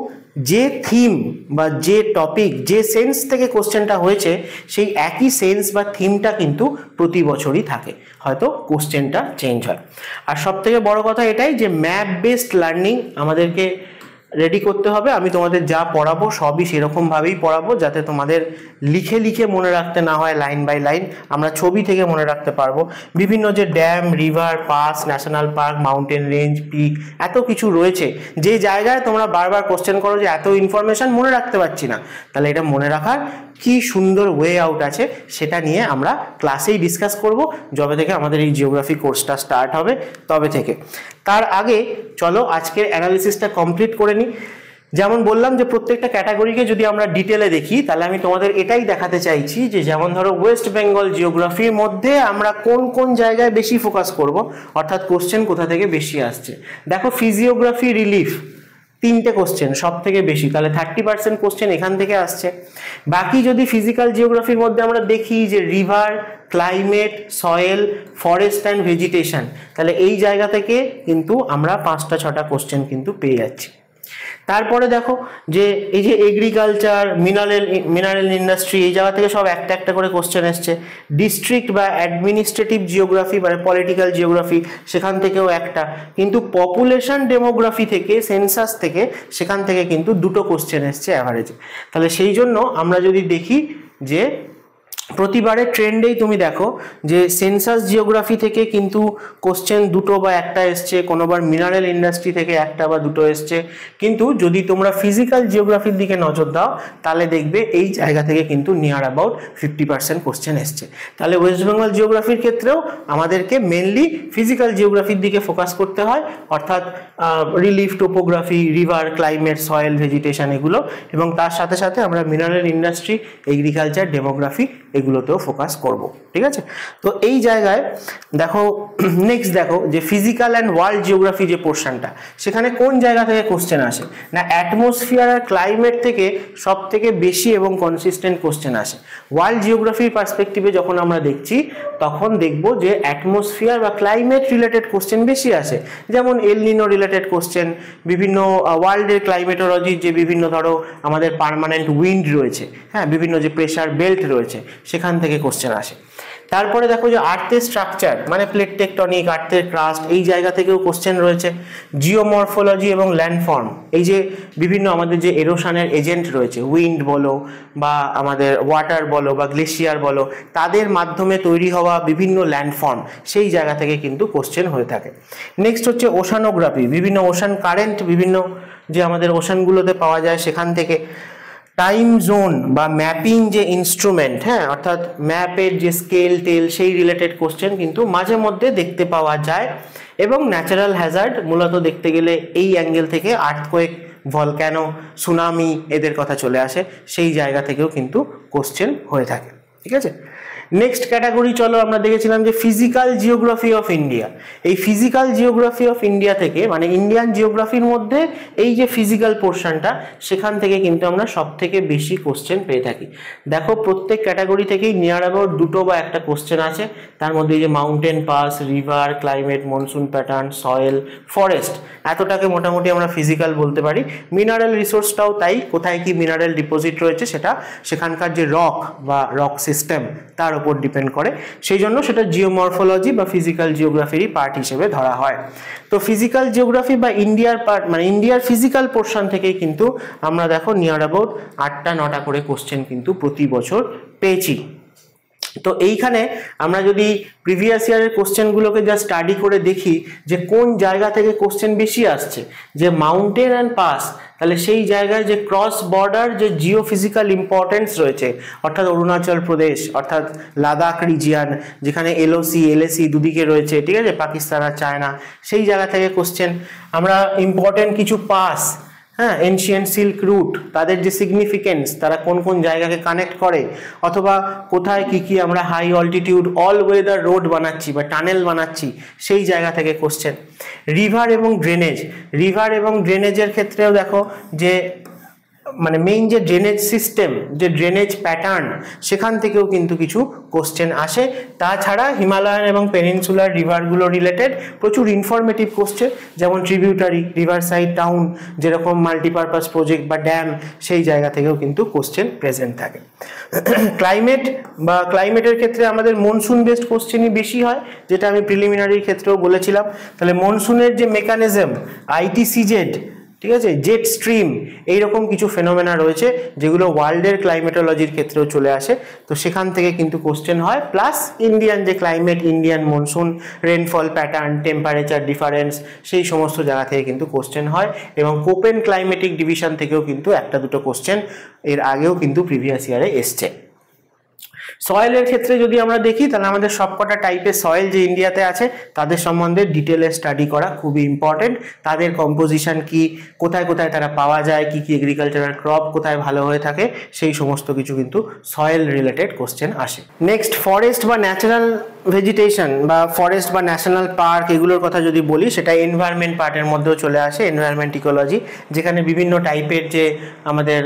যে থিম বা যে টপিক, যে সেন্স থেকে কোশ্চেনটা হয়েছে সেই একই সেন্স বা থিমটা কিন্তু প্রতি বছরই থাকে, হয়তো কোশ্চেনটা চেঞ্জ হয়। আর সব থেকে বড় কথা এটাই যে ম্যাপ বেসড লার্নিং আমাদেরকে রেডি করতে হবে। আমি তোমাদের যা পড়াবো সবই সেরকমভাবেই পড়াবো, যাতে তোমাদের লিখে মনে রাখতে না হয় লাইন বাই লাইন, আমরা ছবি থেকে মনে রাখতে পারবো। বিভিন্ন যে dam, river, pass, national park, mountain range, peak, এত কিছু রয়েছে, যে জায়গায় তোমরা বারবার কোশ্চেন করো যে এত ইনফরমেশন মনে রাখতে পারছি না, তাহলে এটা মনে রাখার কি সুন্দর ওয়ে আউট আছে সেটা নিয়ে আমরা ক্লাসেই ডিসকাস করব, যবে থেকে আমাদের এই জিওগ্রাফি কোর্সটা স্টার্ট হবে তবে থেকে। তার আগে চলো আজকের অ্যানালিসিসটা কমপ্লিট করে নিই। যেমন বললাম যে প্রত্যেকটা ক্যাটাগরিকে যদি আমরা ডিটেলে দেখি, তাহলে আমি তোমাদের এটাই দেখাতে চাইছি যে যেমন ধরো ওয়েস্ট বেঙ্গল জিওগ্রাফির মধ্যে আমরা কোন কোন জায়গায় বেশি ফোকাস করব, অর্থাৎ কোশ্চেন কোথা থেকে বেশি আসছে। দেখো ফিজিওগ্রাফি রিলিফ 3টে কোশ্চেন সব থেকে বেশি, তাহলে 30% কোশ্চেন এখান থেকে আসছে। বাকি যদি ফিজিক্যাল জিওগ্রাফির মধ্যে আমরা দেখি যে river, climate, soil, forest and vegetation, তাহলে এই জায়গা থেকে কিন্তু আমরা 5টা 6টা কোশ্চেন কিন্তু পেয়ে যাচ্ছি। তারপরে দেখো যে এই যে এগ্রিকালচার, মিনারেল ইন্ডাস্ট্রি, এই জায়গা থেকে সব একটা করে কোশ্চেন এসছে। ডিস্ট্রিক্ট বা অ্যাডমিনিস্ট্রেটিভ জিওগ্রাফি মানে পলিটিক্যাল জিওগ্রাফি, সেখান থেকেও একটা, কিন্তু পপুলেশন ডেমোগ্রাফি থেকে, সেন্সাস থেকে, সেখান থেকে কিন্তু 2টো কোশ্চেন এসছে অ্যাভারেজে। তাহলে সেই জন্য আমরা যদি দেখি যে প্রতিবারের ট্রেন্ডেই তুমি দেখো যে সেন্সাস জিওগ্রাফি থেকে কিন্তু কোশ্চেন 2টো বা একটা এসছে, কোনোবার মিনারেল ইন্ডাস্ট্রি থেকে 1টা বা 2টো এসছে, কিন্তু যদি তোমরা ফিজিক্যাল জিওগ্রাফির দিকে নজর দাও তাহলে দেখবে এই জায়গা থেকে কিন্তু নিয়ার অ্যাবাউট 50% কোশ্চেন এসছে। তাহলে ওয়েস্ট বেঙ্গল জিওগ্রাফির ক্ষেত্রেও আমাদেরকে মেনলি ফিজিক্যাল জিওগ্রাফির দিকে ফোকাস করতে হয়, অর্থাৎ relief, topography, river, climate, soil, vegetation এগুলো, এবং তার সাথে সাথে আমরা মিনারেল ইন্ডাস্ট্রি, এগ্রিকালচার, ডেমোগ্রাফি এগুলোতেও ফোকাস করব। ঠিক আছে, তো এই জায়গায় দেখো নেক্সট দেখো যে ফিজিক্যাল অ্যান্ড ওয়ার্ল্ড জিওগ্রাফি যে পোর্শনটা, সেখানে কোন জায়গা থেকে কোশ্চেন আসে না, অ্যাটমসফিয়ার আর ক্লাইমেট থেকে সব থেকে বেশি এবং কনসিস্টেন্ট কোশ্চেন আসে। ওয়ার্ল্ড জিওগ্রাফির পার্সপেক্টিভে যখন আমরা দেখছি তখন দেখব যে অ্যাটমসফিয়ার বা ক্লাইমেট রিলেটেড কোশ্চেন বেশি আসে, যেমন এল নিনো রিলেটেড কোশ্চেন, বিভিন্ন ওয়ার্ল্ডের ক্লাইমেটোলজির যে বিভিন্ন ধরো আমাদের পার্মানেন্ট উইন্ড রয়েছে, হ্যাঁ, বিভিন্ন যে প্রেশার বেল্ট রয়েছে সেখান থেকে কোশ্চেন আসে। তারপরে দেখো যে আর্থের স্ট্রাকচার মানে প্লেট টেকটনিক, আর্থের ক্রাস্ট, এই জায়গা থেকেও কোশ্চেন রয়েছে। জিওমরফোলজি এবং ল্যান্ডফর্ম, এই যে বিভিন্ন আমাদের যে এরোশনের এজেন্ট রয়েছে, উইন্ড বলো বা আমাদের ওয়াটার বলো বা গ্লেশিয়ার বলো, তাদের মাধ্যমে তৈরি হওয়া বিভিন্ন ল্যান্ডফর্ম, সেই জায়গা থেকে কিন্তু কোশ্চেন হয়ে থাকে। নেক্সট হচ্ছে ওশানোগ্রাফি, বিভিন্ন ওশান কারেন্ট, বিভিন্ন যে আমাদের ওশানগুলোতে পাওয়া যায় সেখান থেকে। টাইম জোন বা ম্যাপিং যে ইনস্ট্রুমেন্ট, হ্যাঁ, অর্থাৎ ম্যাপের যে স্কেল টেল, সেই রিলেটেড কোশ্চেন কিন্তু মাঝে মধ্যে দেখতে পাওয়া যায়। এবং ন্যাচারাল হ্যাজার্ড মূলত দেখতে গেলে এই অ্যাঙ্গেল থেকে আর্থকোয়েক, ভলক্যানো, সুনামি এদের কথা চলে আসে, সেই জায়গা থেকেও কিন্তু কোশ্চেন হয়ে থাকে। ঠিক আছে, নেক্সট ক্যাটাগরি চলো আমরা দেখেছিলাম যে ফিজিক্যাল জিওগ্রাফি অফ ইন্ডিয়া। এই ফিজিক্যাল জিওগ্রাফি অফ ইন্ডিয়া থেকে মানে ইন্ডিয়ান জিওগ্রাফির মধ্যে এই যে ফিজিক্যাল পোর্শনটা, সেখান থেকে কিন্তু আমরা সব থেকে বেশি কোশ্চেন পেয়ে থাকি। দেখো প্রত্যেক ক্যাটাগরি থেকেই নিয়ার অ্যাবাউট 2টো বা একটা কোশ্চেন আছে, তার মধ্যে যে mountain pass, river, climate, monsoon pattern, soil, forest, এতটাকে মোটামুটি আমরা ফিজিক্যাল বলতে পারি। মিনারেল রিসোর্সটাও তাই, কোথায় কি মিনারেল ডিপোজিট রয়েছে সেটা সেখানকার যে রক বা রক সিস্টেম তার উপর ডিপেন্ড করে, সেই জন্য সেটা জিওমরফোলজি বা ফিজিক্যাল জিওগ্রাফিরই পার্ট হিসেবে ধরা হয়। তো ফিজিক্যাল জিওগ্রাফি বা ইন্ডিয়ার পার্ট মানে ইন্ডিয়ার ফিজিক্যাল পোর্শন থেকেই কিন্তু আমরা দেখো নিয়ার অ্যাবাউট 8টা 9টা করে কোশ্চেন কিন্তু প্রতি বছর পেয়েছি। তো এইখানে আমরা যদি প্রিভিয়াস ইয়ারের কোশ্চেনগুলোকে যা স্টাডি করে দেখি যে কোন জায়গা থেকে কোশ্চেন বেশি আসছে, যে মাউন্টেন অ্যান্ড পাস, তাহলে সেই জায়গায় যে ক্রস বর্ডার যে জিওফিজিক্যাল ইম্পর্টেন্স রয়েছে, অর্থাৎ অরুণাচল প্রদেশ, অর্থাৎ লাদাখ রিজিয়ান, যেখানে এলওসি এলএসি দুদিকে রয়েছে, ঠিক আছে, পাকিস্তান আর চায়না, সেই জায়গা থেকে কোশ্চেন। আমরা ইম্পর্টেন্ট কিছু পাস, হ্যাঁ, এনশিয়েন্ট সিল্ক রুট, তাদের যে সিগনিফিকেন্স, তারা কোন কোন জায়গাকে কানেক্ট করে, অথবা কোথায় কি কি আমরা high altitude all weather road বানাচ্ছি বা টানেল বানাচ্ছি, সেই জায়গা থেকে কোশ্চেন। রিভার এবং ড্রেনেজ, রিভার এবং ড্রেনেজের ক্ষেত্রেও দেখো যে মানে মেইন যে ড্রেনেজ সিস্টেম, যে ড্রেনেজ প্যাটার্ন, সেখান থেকেও কিন্তু কিছু কোশ্চেন আসে। তাছাড়া হিমালয়ান এবং পেনিনসুলার রিভারগুলো রিলেটেড প্রচুর ইনফরমেটিভ কোশ্চেন, যেমন ট্রিবিউটারি, রিভার সাইড টাউন, যেরকম মাল্টিপারপাস প্রজেক্ট বা ড্যাম, সেই জায়গা থেকেও কিন্তু কোশ্চেন প্রেজেন্ট থাকে। ক্লাইমেট বা ক্লাইমেটের ক্ষেত্রে আমাদের মনসুন বেসড কোশ্চেনই বেশি হয়, যেটা আমি প্রিলিমিনারির ক্ষেত্রেও বলেছিলাম। তাহলে মনসুনের যে মেকানিজম, আইটিসিজেড, ঠিক আছে, জেট স্ট্রিম, এইরকম কিছু ফেনোমেনা রয়েছে যেগুলো ওয়ার্ল্ডের ক্লাইমেটোলজির ক্ষেত্রেও চলে আসে, তো সেখান থেকে কিন্তু কোশ্চেন হয়। প্লাস ইন্ডিয়ান যে climate, Indian monsoon, rainfall pattern, temperature difference, সেই সমস্ত জায়গা থেকে কিন্তু কোশ্চেন হয়। এবং কোপেন ক্লাইমেটিক ডিভিশন থেকেও কিন্তু একটা দুটো কোশ্চেন এর আগেও কিন্তু প্রিভিয়াস ইয়ারে এসছে। সয়েলের ক্ষেত্রে যদি আমরা দেখি, তাহলে আমাদের সবকটা টাইপের সয়েল যে ইন্ডিয়াতে আছে তাদের সম্বন্ধে ডিটেলে স্টাডি করা খুবই ইম্পর্টেন্ট। তাদের কম্পোজিশন কি, কোথায় কোথায় তারা পাওয়া যায়, কি কি এগ্রিকালচারাল ক্রপ কোথায় ভালো হয়ে থাকে, সেই সমস্ত কিছু কিন্তু সয়েল রিলেটেড কোশ্চেন আসে। নেক্সট, ফরেস্ট বা ন্যাচারাল ভেজিটেশন বা ফরেস্ট বা ন্যাশনাল পার্ক, এগুলোর কথা যদি বলি, সেটা এনভায়রনমেন্ট পার্টের মধ্যেও চলে আসে, এনভায়রনমেন্ট ইকোলজি, যেখানে বিভিন্ন টাইপের যে আমাদের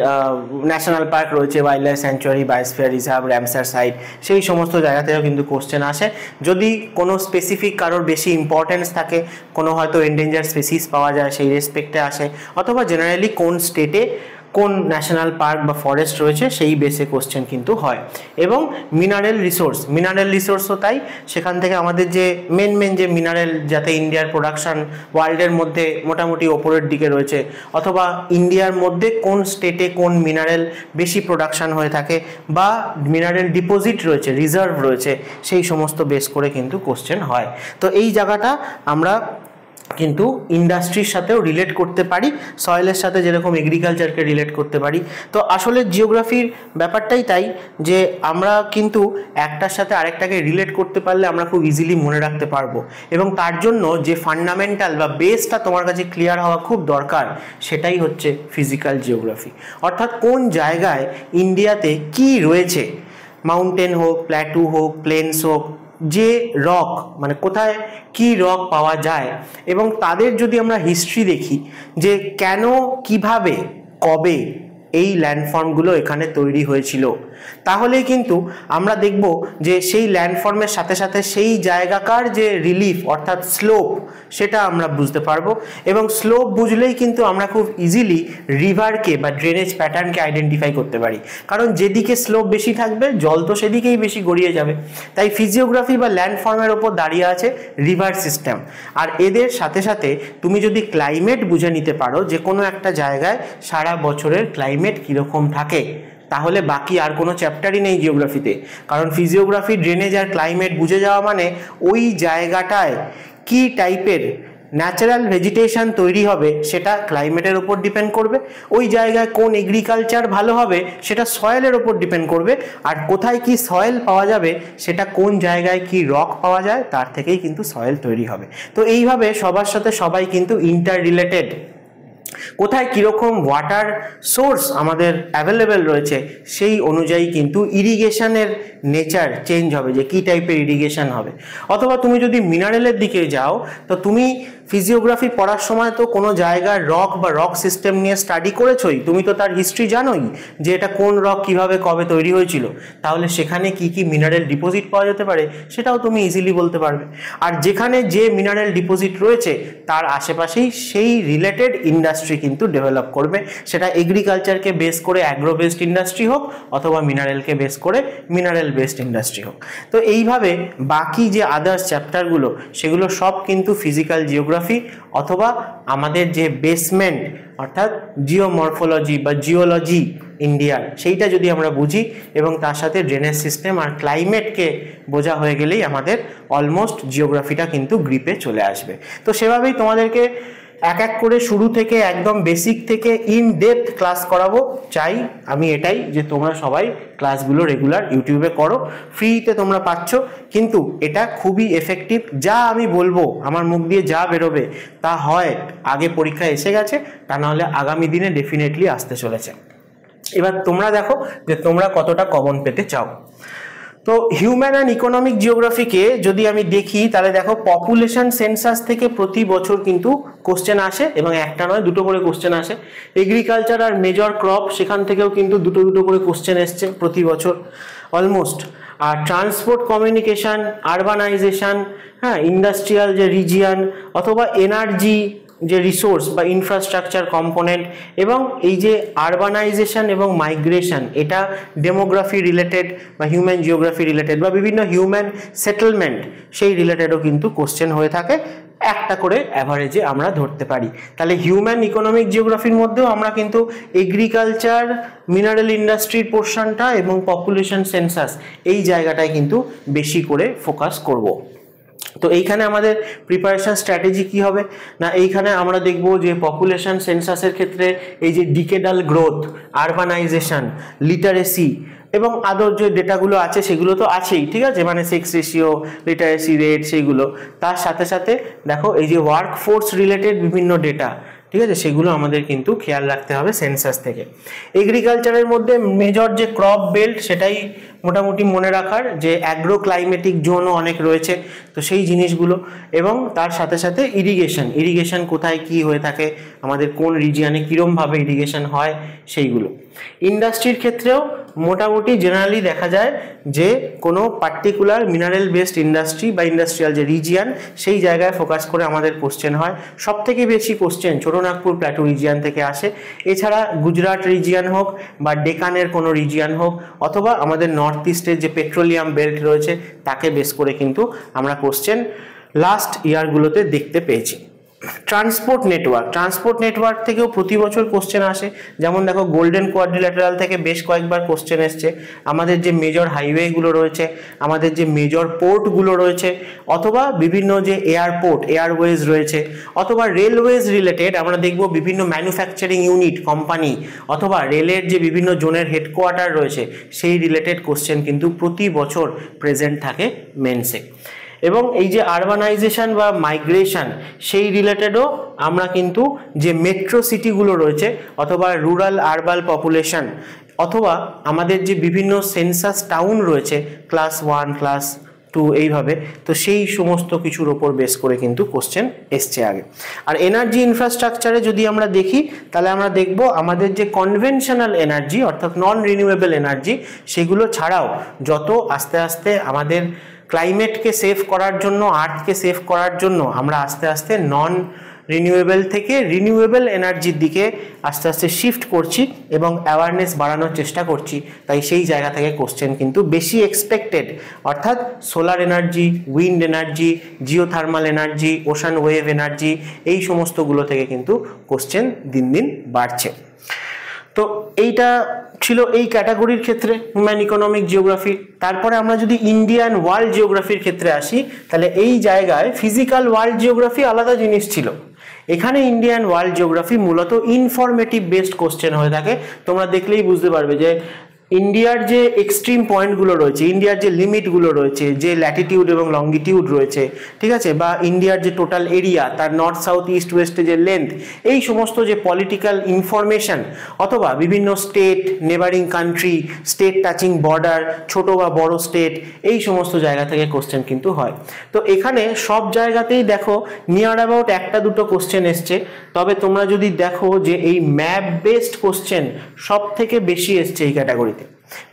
ন্যাশনাল পার্ক রয়েছে, wildlife sanctuary, biosphere reserve, Ramsar site, সেই সমস্ত জায়গা থেকেও কিন্তু কোশ্চেন আসে। যদি কোনো স্পেসিফিক কারোর বেশি ইম্পর্টেন্স থাকে, কোনো হয়তো এন্ডেঞ্জার স্পেসিস পাওয়া যায়, সেই রেসপেক্টে আসে, অথবা জেনারেলি কোন স্টেটে কোন ন্যাশনাল পার্ক বা ফরেস্ট রয়েছে সেই বেসে কোশ্চেন কিন্তু হয়। এবং মিনারেল রিসোর্সও তাই, সেখান থেকে আমাদের যে মেন যে মিনারেল, যাতে ইন্ডিয়ার প্রোডাকশান ওয়ার্ল্ডের মধ্যে মোটামুটি ওপরের দিকে রয়েছে, অথবা ইন্ডিয়ার মধ্যে কোন স্টেটে কোন মিনারেল বেশি প্রোডাকশান হয়ে থাকে, বা মিনারেল ডিপোজিট রয়েছে, রিজার্ভ রয়েছে, সেই সমস্ত বেস করে কিন্তু কোশ্চেন হয়। তো এই জায়গাটা আমরা কিন্তু ইন্ডাস্ট্রির সাথেও রিলেট করতে পারি, সয়েলের সাথে যেরকম এগ্রিকালচারকে রিলেট করতে পারি। তো আসলে জিওগ্রাফির ব্যাপারটাই তাই, যে আমরা কিন্তু একটার সাথে আরেকটাকে রিলেট করতে পারলে আমরা খুব ইজিলি মনে রাখতে পারবো। এবং তার জন্য যে ফান্ডামেন্টাল বা বেসটা তোমার কাছে ক্লিয়ার হওয়া খুব দরকার, সেটাই হচ্ছে ফিজিক্যাল জিওগ্রাফি। অর্থাৎ কোন জায়গায় ইন্ডিয়াতে কি রয়েছে, মাউন্টেন হোক, প্ল্যাটু হোক, প্লেনস হোক, যে রক, মানে কোথায় কি রক পাওয়া যায়, এবং তাদের যদি আমরা হিস্ট্রি দেখি যে কেন, কিভাবে, কবে এই ল্যান্ডফর্মগুলো এখানে তৈরি হয়েছিল, তাহলেই কিন্তু আমরা দেখব যে সেই ল্যান্ডফর্মের সাথে সাথে সেই জায়গাকার যে রিলিফ অর্থাৎ স্লোপ, সেটা আমরা বুঝতে পারবো। এবং স্লোপ বুঝলেই কিন্তু আমরা খুব ইজিলি রিভারকে বা ড্রেনেজ প্যাটার্নকে আইডেন্টিফাই করতে পারি, কারণ যেদিকে স্লোপ বেশি থাকবে জল তো সেদিকেই বেশি গড়িয়ে যাবে। তাই ফিজিওগ্রাফি বা ল্যান্ডফর্মের ওপর দাঁড়িয়ে আছে রিভার সিস্টেম। আর এদের সাথে সাথে তুমি যদি ক্লাইমেট বুঝে নিতে পারো, যে কোনো একটা জায়গায় সারা বছরের ক্লাইমেট কীরকম থাকে, তাহলে বাকি আর কোনো চ্যাপ্টারই নেই জিওগ্রাফিতে। কারণ ফিজিওগ্রাফি, ড্রেনেজ আর ক্লাইমেট বুঝে যাওয়া মানে ওই জায়গাটায় কি টাইপের ন্যাচারাল ভেজিটেশন তৈরি হবে সেটা ক্লাইমেটের ওপর ডিপেন্ড করবে, ওই জায়গায় কোন এগ্রিকালচার ভালো হবে সেটা সয়েলের ওপর ডিপেন্ড করবে, আর কোথায় কি সয়েল পাওয়া যাবে সেটা কোন জায়গায় কি রক পাওয়া যায় তার থেকেই কিন্তু সয়েল তৈরি হবে। তো এইভাবে সবার সাথে সবাই কিন্তু ইন্টার রিলেটেড। কোথায় কীরকম ওয়াটার সোর্স আমাদের অ্যাভেলেবেল রয়েছে সেই অনুযায়ী কিন্তু ইরিগেশনের নেচার চেঞ্জ হবে, যে কী টাইপের ইরিগেশন হবে। অথবা তুমি যদি মিনারেলের দিকে যাও, তো তুমি ফিজিওগ্রাফি পড়ার সময় তো কোনো জায়গার রক বা রক সিস্টেম নিয়ে স্টাডি করেছোই, তুমি তো তার হিস্ট্রি জানোই যে এটা কোন রক কীভাবে কবে তৈরি হয়েছিল, তাহলে সেখানে কি কি মিনারেল ডিপোজিট পাওয়া যেতে পারে সেটাও তুমি ইজিলি বলতে পারবে। আর যেখানে যে মিনারেল ডিপোজিট রয়েছে তার আশেপাশেই সেই রিলেটেড ইন্ডাস্ট্রি ইন্ডাস্ট্রি কিন্তু ডেভেলপ করবে, সেটা এগ্রিকালচারকে বেস করে অ্যাগ্রো বেসড ইন্ডাস্ট্রি হোক অথবা মিনারেলকে বেস করে মিনারেল বেসড ইন্ডাস্ট্রি হোক। তো এইভাবে বাকি যে আদার্স চ্যাপ্টারগুলো সেগুলো সব কিন্তু ফিজিক্যাল জিওগ্রাফি অথবা আমাদের যে বেসমেন্ট অর্থাৎ জিওমরফোলজি বা জিওলজি ইন্ডিয়ার সেইটা যদি আমরা বুঝি এবং তার সাথে ড্রেনেজ সিস্টেম আর ক্লাইমেটকে বোঝা হয়ে গেলেই আমাদের অলমোস্ট জিওগ্রাফিটা কিন্তু গ্রিপে চলে আসবে। তো সেভাবেই তোমাদেরকে এক এক করে শুরু থেকে একদম বেসিক থেকে ইন ডেপথ ক্লাস করাবো চাই আমি, এটাই যে তোমরা সবাই ক্লাসগুলো রেগুলার ইউটিউবে করো, ফ্রিতে তোমরা পাচ্ছ, কিন্তু এটা খুবই এফেক্টিভ। যা আমি বলবো আমার মুখ দিয়ে যা বেরোবে তা হয় আগে পরীক্ষা এসে গেছে, তা নাহলে আগামী দিনে ডেফিনেটলি আসতে চলেছে। এবার তোমরা দেখো যে তোমরা কতটা কমন পেতে চাও। তো হিউম্যান অ্যান্ড ইকোনমিক জিওগ্রাফিকে যদি আমি দেখি তাহলে দেখো পপুলেশন সেন্সাস থেকে প্রতি বছর কিন্তু কোশ্চেন আসে এবং একটা নয় দুটো করে কোশ্চেন আসে। এগ্রিকালচার আর মেজর ক্রপ সেখান থেকেও কিন্তু দুটো দুটো করে কোশ্চেন এসছে প্রতি বছর অলমোস্ট। আর ট্রান্সপোর্ট কমিউনিকেশন, আরবানাইজেশন, হ্যাঁ, ইন্ডাস্ট্রিয়াল যে রিজিয়ন অথবা এনার্জি যে রিসোর্স বা ইনফ্রাস্ট্রাকচার কম্পোনেন্ট, এবং এই যে আরবানাইজেশন এবং মাইগ্রেশন এটা ডেমোগ্রাফি রিলেটেড বা হিউম্যান জিওগ্রাফি রিলেটেড বা বিভিন্ন হিউম্যান সেটেলমেন্ট সেই রিলেটেডও কিন্তু কোশ্চেন হয়ে থাকে, একটা করে অ্যাভারেজে আমরা ধরতে পারি। তাহলে হিউম্যান ইকোনমিক জিওগ্রাফির মধ্যেও আমরা কিন্তু এগ্রিকালচার, মিনারেল ইন্ডাস্ট্রির পোর্শনটা এবং পপুলেশন সেন্সাস এই জায়গাটায় কিন্তু বেশি করে ফোকাস করব। তো এইখানে আমাদের প্রিপারেশন স্ট্র্যাটেজি কি হবে না, এইখানে আমরা দেখব যে পপুলেশন সেন্সাসের ক্ষেত্রে এই যে ডিকেডাল গ্রোথ, আরবানাইজেশন, লিটারেসি এবং আদার যে ডেটাগুলো আছে সেগুলো তো আছেই, ঠিক আছে, মানে সেক্স রেশিও, লিটারেসি রেট সেইগুলো, তার সাথে সাথে দেখো এই যে ওয়ার্ক ফোর্স রিলেটেড বিভিন্ন ডেটা, ঠিক আছে, সেগুলো আমাদের কিন্তু খেয়াল রাখতে হবে সেন্সাস থেকে। এগ্রিকালচারের মধ্যে মেজর যে ক্রপ বেল্ট সেটাই মোটামুটি মনে রাখার, যে অ্যাগ্রো ক্লাইমেটিক জোনও অনেক রয়েছে, তো সেই জিনিসগুলো, এবং তার সাথে সাথে ইরিগেশন কোথায় কি হয়ে থাকে, আমাদের কোন রিজিয়নে কীরমভাবে ইরিগেশন হয় সেইগুলো। ইন্ডাস্ট্রির ক্ষেত্রেও মোটামুটি জেনারেলি দেখা যায় যে কোনো পার্টিকুলার মিনারেল বেসড ইন্ডাস্ট্রি বা ইন্ডাস্ট্রিয়াল যে রিজিয়ন সেই জায়গায় ফোকাস করে আমাদের কোশ্চেন হয়। সব থেকে বেশি কোশ্চেন ছোটনাগপুর প্ল্যাটু রিজিয়ন থেকে আসে, এছাড়া গুজরাট রিজিয়ন হোক বা ডেকানের কোনো রিজিয়ন হোক অথবা আমাদের নর্থ ইস্টের যে পেট্রোলিয়াম বেল্ট রয়েছে তাকে বেস করে কিন্তু আমরা কোশ্চেন লাস্ট ইয়ারগুলোতে দেখতে পেয়েছি। ট্রান্সপোর্ট নেটওয়ার্ক থেকেও প্রতি বছর কোশ্চেন আসে, যেমন দেখো গোল্ডেন কোয়াড্রিল্যাটারাল থেকে বেশ কয়েকবার কোশ্চেন এসছে। আমাদের যে মেজর হাইওয়েগুলো রয়েছে, আমাদের যে মেজর পোর্টগুলো রয়েছে, অথবা বিভিন্ন যে এয়ারওয়েজ রয়েছে, অথবা রেলওয়েজ রিলেটেড আমরা দেখব বিভিন্ন ম্যানুফ্যাকচারিং ইউনিট কোম্পানি অথবা রেলের যে বিভিন্ন জোনের হেডকোয়ার্টার রয়েছে সেই রিলেটেড কোশ্চেন কিন্তু প্রতি বছর প্রেজেন্ট থাকে মেন্সে। এবং এই যে আরবানাইজেশন বা মাইগ্রেশন সেই রিলেটেডও আমরা কিন্তু যে মেট্রো সিটিগুলো রয়েছে অথবা রুরাল আরবান পপুলেশন অথবা আমাদের যে বিভিন্ন সেন্সাস টাউন রয়েছে ক্লাস 1 ক্লাস 2 এইভাবে, তো সেই সমস্ত কিছুর ওপর বেস করে কিন্তু কোশ্চেন এসছে আগে। আর এনার্জি ইনফ্রাস্ট্রাকচারে যদি আমরা দেখি তাহলে আমরা দেখব আমাদের যে কনভেনশনাল এনার্জি অর্থাৎ নন রিনিউয়েবল এনার্জি সেগুলো ছাড়াও যত আস্তে আস্তে আমাদের ক্লাইমেটকে সেভ করার জন্য, আর্থকে সেভ করার জন্য আমরা আস্তে আস্তে নন রিনিউয়েবল থেকে রিনিউয়েবল এনার্জির দিকে আস্তে আস্তে শিফট করছি এবং অ্যাওয়ারনেস বাড়ানোর চেষ্টা করছি, তাই সেই জায়গা থেকে কোশ্চেন কিন্তু বেশি এক্সপেক্টেড। অর্থাৎ solar energy, wind energy, geothermal energy, ocean wave energy এই সমস্তগুলো থেকে কিন্তু কোশ্চেন দিন দিন বাড়ছে। তো এইটা ছিল এই ক্যাটাগরির ক্ষেত্রে হিউম্যান ইকোনমিক জিওগ্রাফি। তারপরে আমরা যদি ইন্ডিয়ান ওয়ার্ল্ড জিওগ্রাফির ক্ষেত্রে আসি তাহলে এই জায়গায় ফিজিক্যাল ওয়ার্ল্ড জিওগ্রাফি আলাদা জিনিস ছিল, এখানে ইন্ডিয়ান ওয়ার্ল্ড জিওগ্রাফি মূলত ইনফরমেটিভ বেসড কোশ্চেন হয়ে থাকে। তোমরা দেখলেই বুঝতে পারবে যে ইন্ডিয়ার যে এক্সট্রিম পয়েন্টগুলো রয়েছে, ইন্ডিয়ার যে লিমিটগুলো রয়েছে, যে ল্যাটিটিউড এবং লঙ্গিটিউড রয়েছে, ঠিক আছে, বা ইন্ডিয়ার যে টোটাল এরিয়া, তার নর্থ সাউথ ইস্ট ওয়েস্টে যে লেন্থ, এই সমস্ত যে পলিটিক্যাল ইনফরমেশন অথবা বিভিন্ন state, neighbouring country, state touching border, ছোট বা বড় স্টেট, এই সমস্ত জায়গা থেকে কোশ্চেন কিন্তু হয়। তো এখানে সব জায়গাতেই দেখো নিয়ার অ্যাবাউট একটা দুটো কোশ্চেন এসছে, তবে তোমরা যদি দেখো যে এই ম্যাপ বেসড কোশ্চেন সব থেকে বেশি এসছে এই ক্যাটাগরিতে।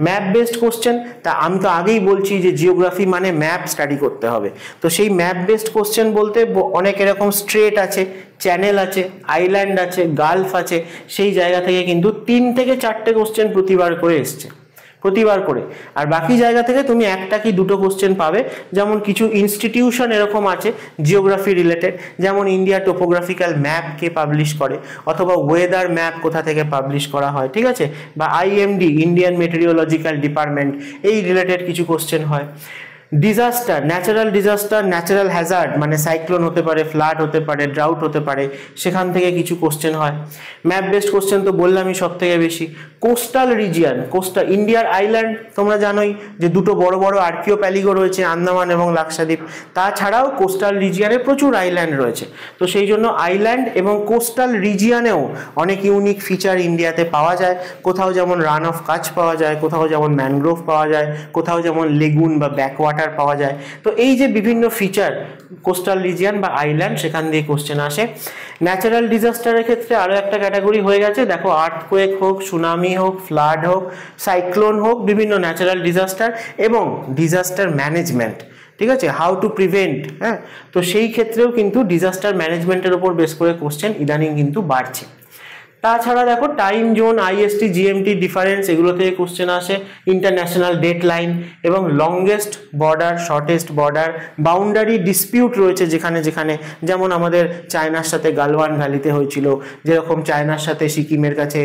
ম্যাপ বেসড কোশ্চেন, তা আমি তো আগেই বলছি যে জিওগ্রাফি মানে ম্যাপ স্টাডি করতে হবে। তো সেই ম্যাপ বেসড কোশ্চেন বলতে অনেক এরকম স্ট্রেট আছে, চ্যানেল আছে, আইল্যান্ড আছে, গালফ আছে, সেই জায়গা থেকে কিন্তু 3 থেকে 4টে কোশ্চেন প্রতিবার করে এসছে, প্রতিবার করে। আর বাকি জায়গা থেকে তুমি একটা কি দুটো কোশ্চেন পাবে। যেমন কিছু ইনস্টিটিউশন এরকম আছে জিওগ্রাফি রিলেটেড, যেমন ইন্ডিয়া টোপোগ্রাফিক্যাল ম্যাপ কে পাবলিশ করে, অথবা ওয়েদার ম্যাপ কোথা থেকে পাবলিশ করা হয়, ঠিক আছে, বা আইএমডি ইন্ডিয়ান মেটেরিওলজিক্যাল ডিপার্টমেন্ট, এই রিলেটেড কিছু কোশ্চেন হয়। Disaster, natural disaster, natural Hazard মানে সাইক্লোন হতে পারে, ফ্লাড হতে পারে, ড্রাউট হতে পারে, সেখান থেকে কিছু কোশ্চেন হয়। ম্যাপ বেসড কোশ্চেন তো বললামই সব থেকে বেশি। কোস্টাল রিজিয়ন, কোস্টাল ইন্ডিয়ার আইল্যান্ড তোমরা জানোই যে দুটো বড় বড় আর্কিওপ্যালিগো রয়েছে, আন্দামান এবং লাক্ষাদ্বীপ। তাছাড়াও কোস্টাল রিজিয়নে প্রচুর আইল্যান্ড রয়েছে, তো সেই জন্য আইল্যান্ড এবং কোস্টাল রিজিয়নেও অনেক ইউনিক ফিচার ইন্ডিয়াতে পাওয়া যায়। কোথাও যেমন রান অফ কাচ পাওয়া যায়, কোথাও যেমন ম্যানগ্রোভ পাওয়া যায়, কোথাও যেমন লেগুন বা ব্যাকওয়াটার পাওয়া যায়। তো এই যে বিভিন্ন ফিচার কোস্টাল রিজিয়ন বা আইল্যান্ড, সেখান দিয়ে কোশ্চেন আসে। ন্যাচারাল ডিজাস্টারের ক্ষেত্রে আরো একটা ক্যাটাগরি হয়ে গেছে, দেখো আর্থকোয়েক হোক, সুনামি হোক, ফ্লাড হোক, সাইক্লোন হোক, বিভিন্ন ন্যাচারাল ডিজাস্টার এবং ডিজাস্টার ম্যানেজমেন্ট, ঠিক আছে, হাউ টু প্রিভেন্ট। হ্যাঁ, তো সেই ক্ষেত্রেও কিন্তু ডিজাস্টার ম্যানেজমেন্টের উপর বেস করে কোশ্চেন ইদানিং কিন্তু বাড়ছে। তাছাড়া দেখো time zone, IST, GMT difference, এগুলো থেকে কোশ্চেন আসে। ইন্টারন্যাশনাল ডেট লাইন এবং longest border, shortest border, boundary dispute রয়েছে যেখানে যেখানে, যেমন আমাদের চায়নার সাথে গালওয়ান ভ্যালিতে হয়েছিল, যেরকম চায়নার সাথে সিকিমের কাছে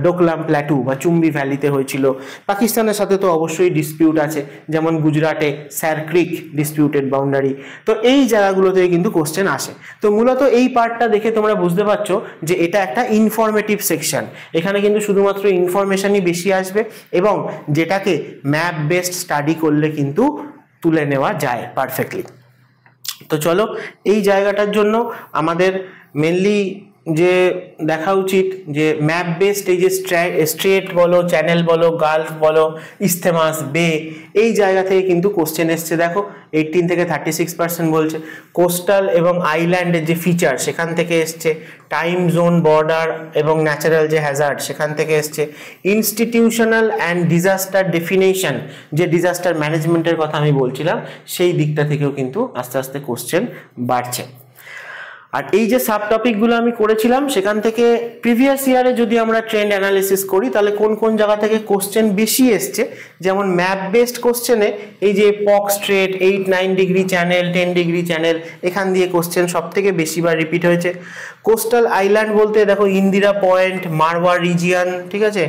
ডোকলাম প্ল্যাটু বা চুম্বি ভ্যালিতে হয়েছিল। পাকিস্তানের সাথে তো অবশ্যই ডিসপিউট আছে, যেমন গুজরাটে স্যার ক্রিক ডিসপিউটেড বাউন্ডারি। তো এই জায়গাগুলো থেকে কিন্তু কোশ্চেন আসে। তো মূলত এই পার্টটা দেখে তোমরা বুঝতে পারছো যে এটা একটা ইনফরমেটিভ সেকশন। এখানে কিন্তু শুধুমাত্র ইনফরমেশনই বেশি আসবে এবং যেটাকে ম্যাপ বেসড স্টাডি করলে কিন্তু তুলে নেওয়া যায় পারফেক্টলি। তো চলো, এই জায়গাটার জন্য আমাদের মেনলি যে দেখা উচিত যে ম্যাপ বেসড এই যে স্ট্রেট বলো, চ্যানেল বলো, গালফ বলো, ইস্তেমাস, বে, এই জায়গা থেকে কিন্তু কোশ্চেন এসছে। দেখো 18 থেকে 36% বলছে। কোস্টাল এবং আইল্যান্ডের যে ফিচার সেখান থেকে এসছে। টাইম জোন, বর্ডার এবং ন্যাচারাল যে হ্যাজার্ড সেখান থেকে এসছে। ইনস্টিটিউশনাল অ্যান্ড ডিজাস্টার ডেফিনেশন, যে ডিজাস্টার ম্যানেজমেন্টের কথা আমি বলছিলাম, সেই দিকটা থেকেও কিন্তু আস্তে আস্তে কোশ্চেন বাড়ছে। আর এই যে সাব টপিকগুলো আমি করেছিলাম সেখান থেকে প্রিভিয়াস ইয়ারে যদি আমরা ট্রেন্ড অ্যানালিসিস করি তাহলে কোন কোন জায়গা থেকে কোশ্চেন বেশি এসছে, যেমন ম্যাপ বেসড কোশ্চেনে এই যে পক straight, 8-9 degree channel, 10 degree channel, এখান দিয়ে কোশ্চেন সব থেকে বেশিবার রিপিট হয়েছে। কোস্টাল আইল্যান্ড বলতে দেখো ইন্দিরা পয়েন্ট, মারওয়ার রিজিয়ন, ঠিক আছে,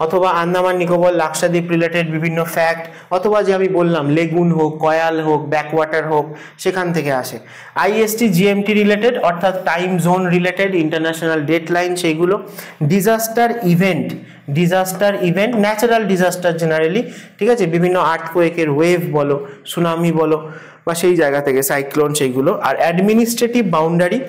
অথবা আন্দামান নিকোবর, লাক্ষাদ্বীপ রিলেটেড বিভিন্ন ফ্যাক্ট, অথবা যে আমি বললাম লেগুন হোক, কয়াল হোক, ব্যাকওয়াটার হোক, সেখান থেকে আসে। আইএসটি, জিএমটি রিলেটেড অর্থাৎ time zone related, international date line, সেইগুলো। Disaster event, natural disaster generally, ঠিক আছে, বিভিন্ন আর্থকোয়েকের ওয়েভ বলো, সুনামি বলো, বা সেই জায়গা থেকে সাইক্লোন, সেইগুলো। আর অ্যাডমিনিস্ট্রেটিভ বাউন্ডারি,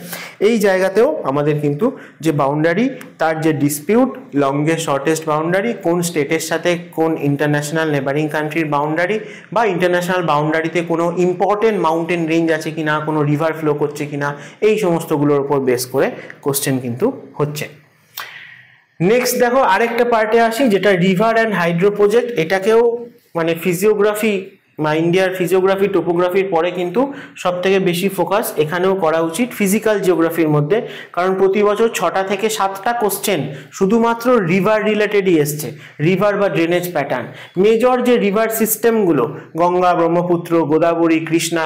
এই জায়গাতেও আমাদের কিন্তু যে বাউন্ডারি, তার যে ডিসপিউট, লংগেস্ট শর্টেস্ট বাউন্ডারি, কোন স্টেটের সাথে কোন ইন্টারন্যাশনাল নেবারিং কান্ট্রির বাউন্ডারি, বা ইন্টারন্যাশনাল বাউন্ডারিতে কোনো ইম্পর্টেন্ট মাউন্টেন রেঞ্জ আছে কিনা, কোনো রিভার ফ্লো করছে কিনা, এই সমস্তগুলোর উপর বেস করে কোশ্চেন কিন্তু হচ্ছে। নেক্সট দেখো আরেকটা পার্টে আসি, যেটা রিভার অ্যান্ড হাইড্রো প্রজেক্ট। এটাকেও মানে ফিজিওগ্রাফি বা ইন্ডিয়ার ফিজিওগ্রাফি, টোপোগ্রাফির পরে কিন্তু সব থেকে বেশি ফোকাস এখানেও করা উচিত ফিজিক্যাল জিওগ্রাফির মধ্যে, কারণ প্রতি বছর 6টা থেকে 7টা কোশ্চেন শুধুমাত্র রিভার রিলেটেডই এসছে, রিভার বা ড্রেনেজ প্যাটার্ন। মেজর যে রিভার সিস্টেমগুলো, গঙ্গা, ব্রহ্মপুত্র, গোদাবরী, কৃষ্ণা,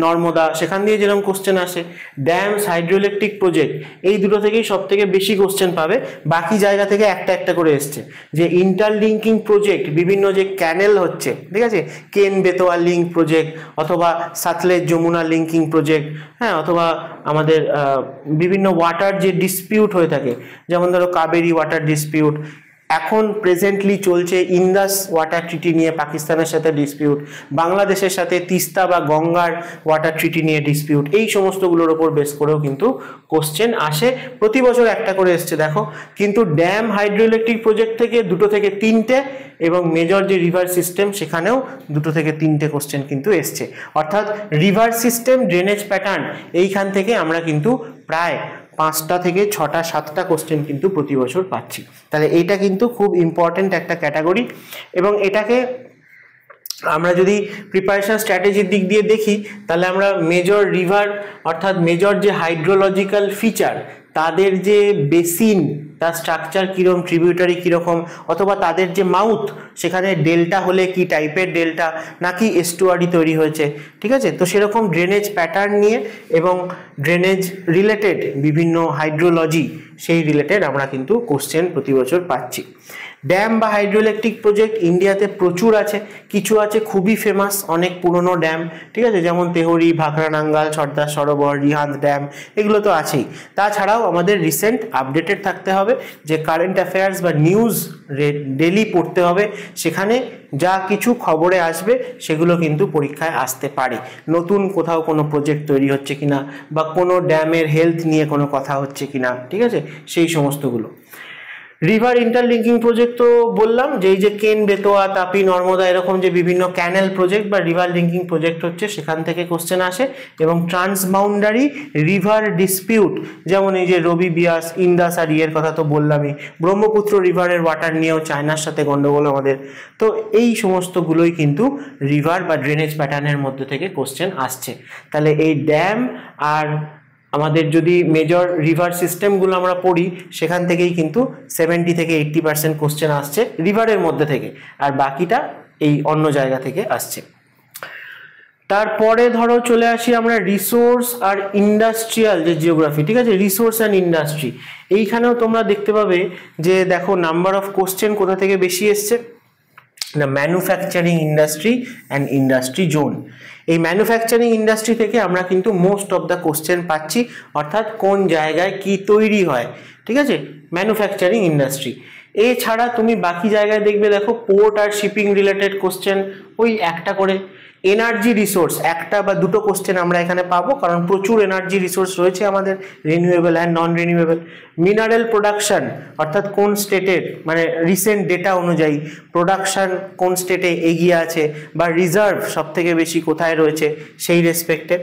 নর্মদা, সেখান দিয়ে যেরকম কোশ্চেন আসে। ড্যামস, হাইড্রোইলেকট্রিক প্রজেক্ট, এই দুটো থেকেই সব থেকে বেশি কোশ্চেন পাবে। বাকি জায়গা থেকে একটা একটা করে এসছে। যে ইন্টারলিঙ্কিং প্রজেক্ট, বিভিন্ন যে ক্যানেল হচ্ছে, ঠিক আছে, কেন বেতোয়া লিঙ্ক প্রজেক্ট, অথবা সাতলেজ যমুনা লিঙ্কিং প্রজেক্ট, হ্যাঁ, অথবা আমাদের বিভিন্ন ওয়াটার যে ডিসপিউট হয়ে থাকে, যেমন ধরো কাবেরী ওয়াটার ডিসপিউট, এখন প্রেজেন্টলি চলছে ইন্দাস ওয়াটার ট্রিটি নিয়ে পাকিস্তানের সাথে ডিসপিউট, বাংলাদেশের সাথে তিস্তা বা গঙ্গার ওয়াটার ট্রিটি নিয়ে ডিসপিউট, এই সমস্তগুলোর ওপর বেস করেও কিন্তু কোশ্চেন আসে। প্রতি বছর একটা করে এসছে দেখো, কিন্তু ড্যাম, হাইড্রোইলেকট্রিক প্রজেক্ট থেকে 2 থেকে 3টে, এবং মেজর যে রিভার সিস্টেম সেখানেও 2 থেকে 3টে কোশ্চেন কিন্তু এসছে। অর্থাৎ রিভার সিস্টেম, ড্রেনেজ প্যাটার্ন, এইখান থেকে আমরা কিন্তু প্রায় 5টা থেকে 6টা 7টা কোশ্চেন কিন্তু প্রতি বছর পাচ্ছি। তাহলে এইটা কিন্তু খুব ইম্পর্টেন্ট একটা ক্যাটাগরি, এবং এটাকে আমরা যদি প্রিপারেশন স্ট্র্যাটেজির দিক দিয়ে দেখি তাহলে আমরা মেজর রিভার অর্থাৎ মেজর যে হাইড্রোলজিক্যাল ফিচার, তাদের যে বেসিন, তার স্ট্রাকচার কীরকম, ট্রিবিউটারি কীরকম, অথবা তাদের যে মাউথ, সেখানে ডেল্টা হলে কি টাইপের ডেল্টা, নাকি এস্টুয়ারি তৈরি হয়েছে, ঠিক আছে। তো সেরকম ড্রেনেজ প্যাটার্ন নিয়ে এবং ড্রেনেজ রিলেটেড বিভিন্ন হাইড্রোলজি, সেই রিলেটেড আমরা কিন্তু কোশ্চেন প্রতি বছর পাচ্ছি। ড্যাম বা হাইড্রোইলেকট্রিক প্রজেক্ট ইন্ডিয়াতে প্রচুর আছে, কিছু আছে খুবই ফেমাস, অনেক পুরনো ড্যাম, ঠিক আছে, যেমন তেহরি, ভাকরানাঙ্গাল, সর্দার সরোবর, রিহান্দ ড্যাম, এগুলো তো আছেই। তাছাড়াও আমাদের রিসেন্ট আপডেটেড থাকতে হবে, যে কারেন্ট অ্যাফেয়ার্স বা নিউজ ডেলি পড়তে হবে, সেখানে যা কিছু খবরে আসবে সেগুলো কিন্তু পরীক্ষায় আসতে পারে। নতুন কোথাও কোনো প্রজেক্ট তৈরি হচ্ছে কিনা, বা কোনো ড্যামের হেলথ নিয়ে কোনো কথা হচ্ছে কিনা, ঠিক আছে, সেই সমস্তগুলো। রিভার ইন্টারলিঙ্কিং প্রজেক্ট তো বললাম, যে এই যে কেন, বেতোয়া, তাপি, নর্মদা, এরকম যে বিভিন্ন ক্যানেল প্রজেক্ট বা রিভার লিঙ্কিং প্রজেক্ট হচ্ছে, সেখান থেকে কোশ্চেন আসে। এবং ট্রান্সবাউন্ডারি রিভার ডিসপিউট, যেমন এই যে রবি, বিয়াস, ইন্দাস আর ইয়ের কথা তো বললামই, ব্রহ্মপুত্র রিভারের ওয়াটার নিয়েও চায়নার সাথে গন্ডগোল আমাদের। তো এই সমস্তগুলোই কিন্তু রিভার বা ড্রেনেজ প্যাটার্নের মধ্যে থেকে কোশ্চেন আসছে। তাহলে এই ড্যাম আর আমাদের যদি মেজর রিভার সিস্টেমগুলো আমরা পড়ি, সেখান থেকেই কিন্তু 70 থেকে 80% কোশ্চেন আসছে রিভারের মধ্যে থেকে, আর বাকিটা এই অন্য জায়গা থেকে আসছে। তারপরে ধরো চলে আসি আমরা রিসোর্স আর ইন্ডাস্ট্রিয়াল যে জিওগ্রাফি, ঠিক আছে, রিসোর্স অ্যান্ড ইন্ডাস্ট্রি। এইখানেও তোমরা দেখতে পাবে যে দেখো নাম্বার অফ কোশ্চেন কোথা থেকে বেশি এসছে না, manufacturing industry and industry zone. এই ম্যানুফ্যাকচারিং ইন্ডাস্ট্রি থেকে আমরা কিন্তু মোস্ট অফ দ্য কোশ্চেন পাচ্ছি, অর্থাৎ কোন জায়গায় কি তৈরি হয়, ঠিক আছে, ম্যানুফ্যাকচারিং ইন্ডাস্ট্রি। এছাড়া তুমি বাকি জায়গায় দেখবে, দেখো পোর্ট আর শিপিং রিলেটেড কোশ্চেন ওই একটা করে। এনার্জি রিসোর্স একটা বা দুটো কোশ্চেন আমরা এখানে পাবো, কারণ প্রচুর এনার্জি রিসোর্স রয়েছে আমাদের, renewable and non renewable. Mineral production, অর্থাৎ কোন স্টেটের মানে রিসেন্ট ডেটা অনুযায়ী প্রোডাকশন কোন স্টেটে এগিয়ে আছে, বা রিজার্ভ সব থেকে বেশি কোথায় রয়েছে সেই রেসপেক্টে।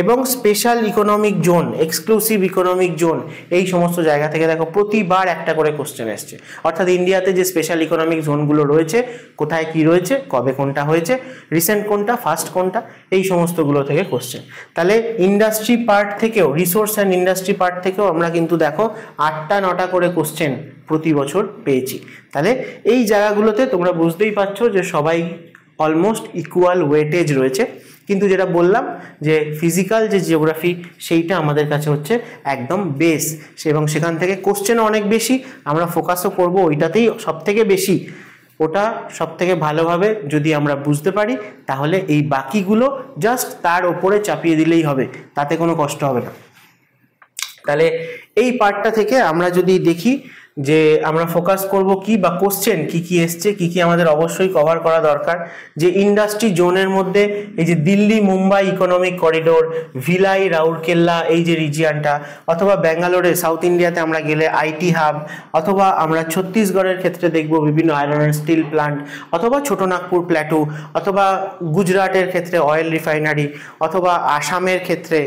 এবং special economic zone, exclusive economic zone, এই সমস্ত জায়গা থেকে দেখো প্রতিবার একটা করে কোশ্চেন এসছে। অর্থাৎ ইন্ডিয়াতে যে স্পেশাল ইকোনমিক জোনগুলো রয়েছে, কোথায় কি রয়েছে, কবে কোনটা হয়েছে, রিসেন্ট কোনটা, ফার্স্ট কোনটা, এই সমস্তগুলো থেকে কোশ্চেন। তাহলে ইন্ডাস্ট্রি পার্ট থেকেও, রিসোর্স অ্যান্ড ইন্ডাস্ট্রি পার্ট থেকেও আমরা কিন্তু দেখো 8টা-9টা করে কোশ্চেন প্রতি বছর পেয়েছি। তাহলে এই জায়গাগুলোতে তোমরা বুঝতেই পারছো যে সবাই অলমোস্ট ইকুয়াল ওয়েটেজ রয়েছে। কিন্তু যেটা বললাম যে ফিজিক্যাল যে জিওগ্রাফি, সেইটা আমাদের কাছে হচ্ছে একদম বেস, এবং সেখান থেকে কোশ্চেনও অনেক বেশি, আমরা ফোকাসও করব ওইটাতেই সব থেকে বেশি। ওটা সব থেকে ভালোভাবে যদি আমরা বুঝতে পারি, তাহলে এই বাকিগুলো জাস্ট তার ওপরে চাপিয়ে দিলেই হবে, তাতে কোনো কষ্ট হবে না। তাহলে এই পার্টটা থেকে আমরা যদি দেখি যে আমরা ফোকাস করব কি, বা কোশ্চেন কি কি এসছে, কি কি আমাদের অবশ্যই কভার করা দরকার। যে ইন্ডাস্ট্রি জোনের মধ্যে এই যে Delhi Mumbai economic corridor, villi Rourkela এই যে রিজিয়নটা, অথবা ব্যাঙ্গালোরে সাউথ ইন্ডিয়াতে আমরা গেলে আইটি হাব, অথবা আমরা ছত্তিশগড়ের ক্ষেত্রে দেখব বিভিন্ন আয়রন অ্যান্ড স্টিল প্লান্ট, অথবা ছোটনাগপুর প্ল্যাটু, অথবা গুজরাটের ক্ষেত্রে অয়েল রিফাইনারি, অথবা আসামের ক্ষেত্রে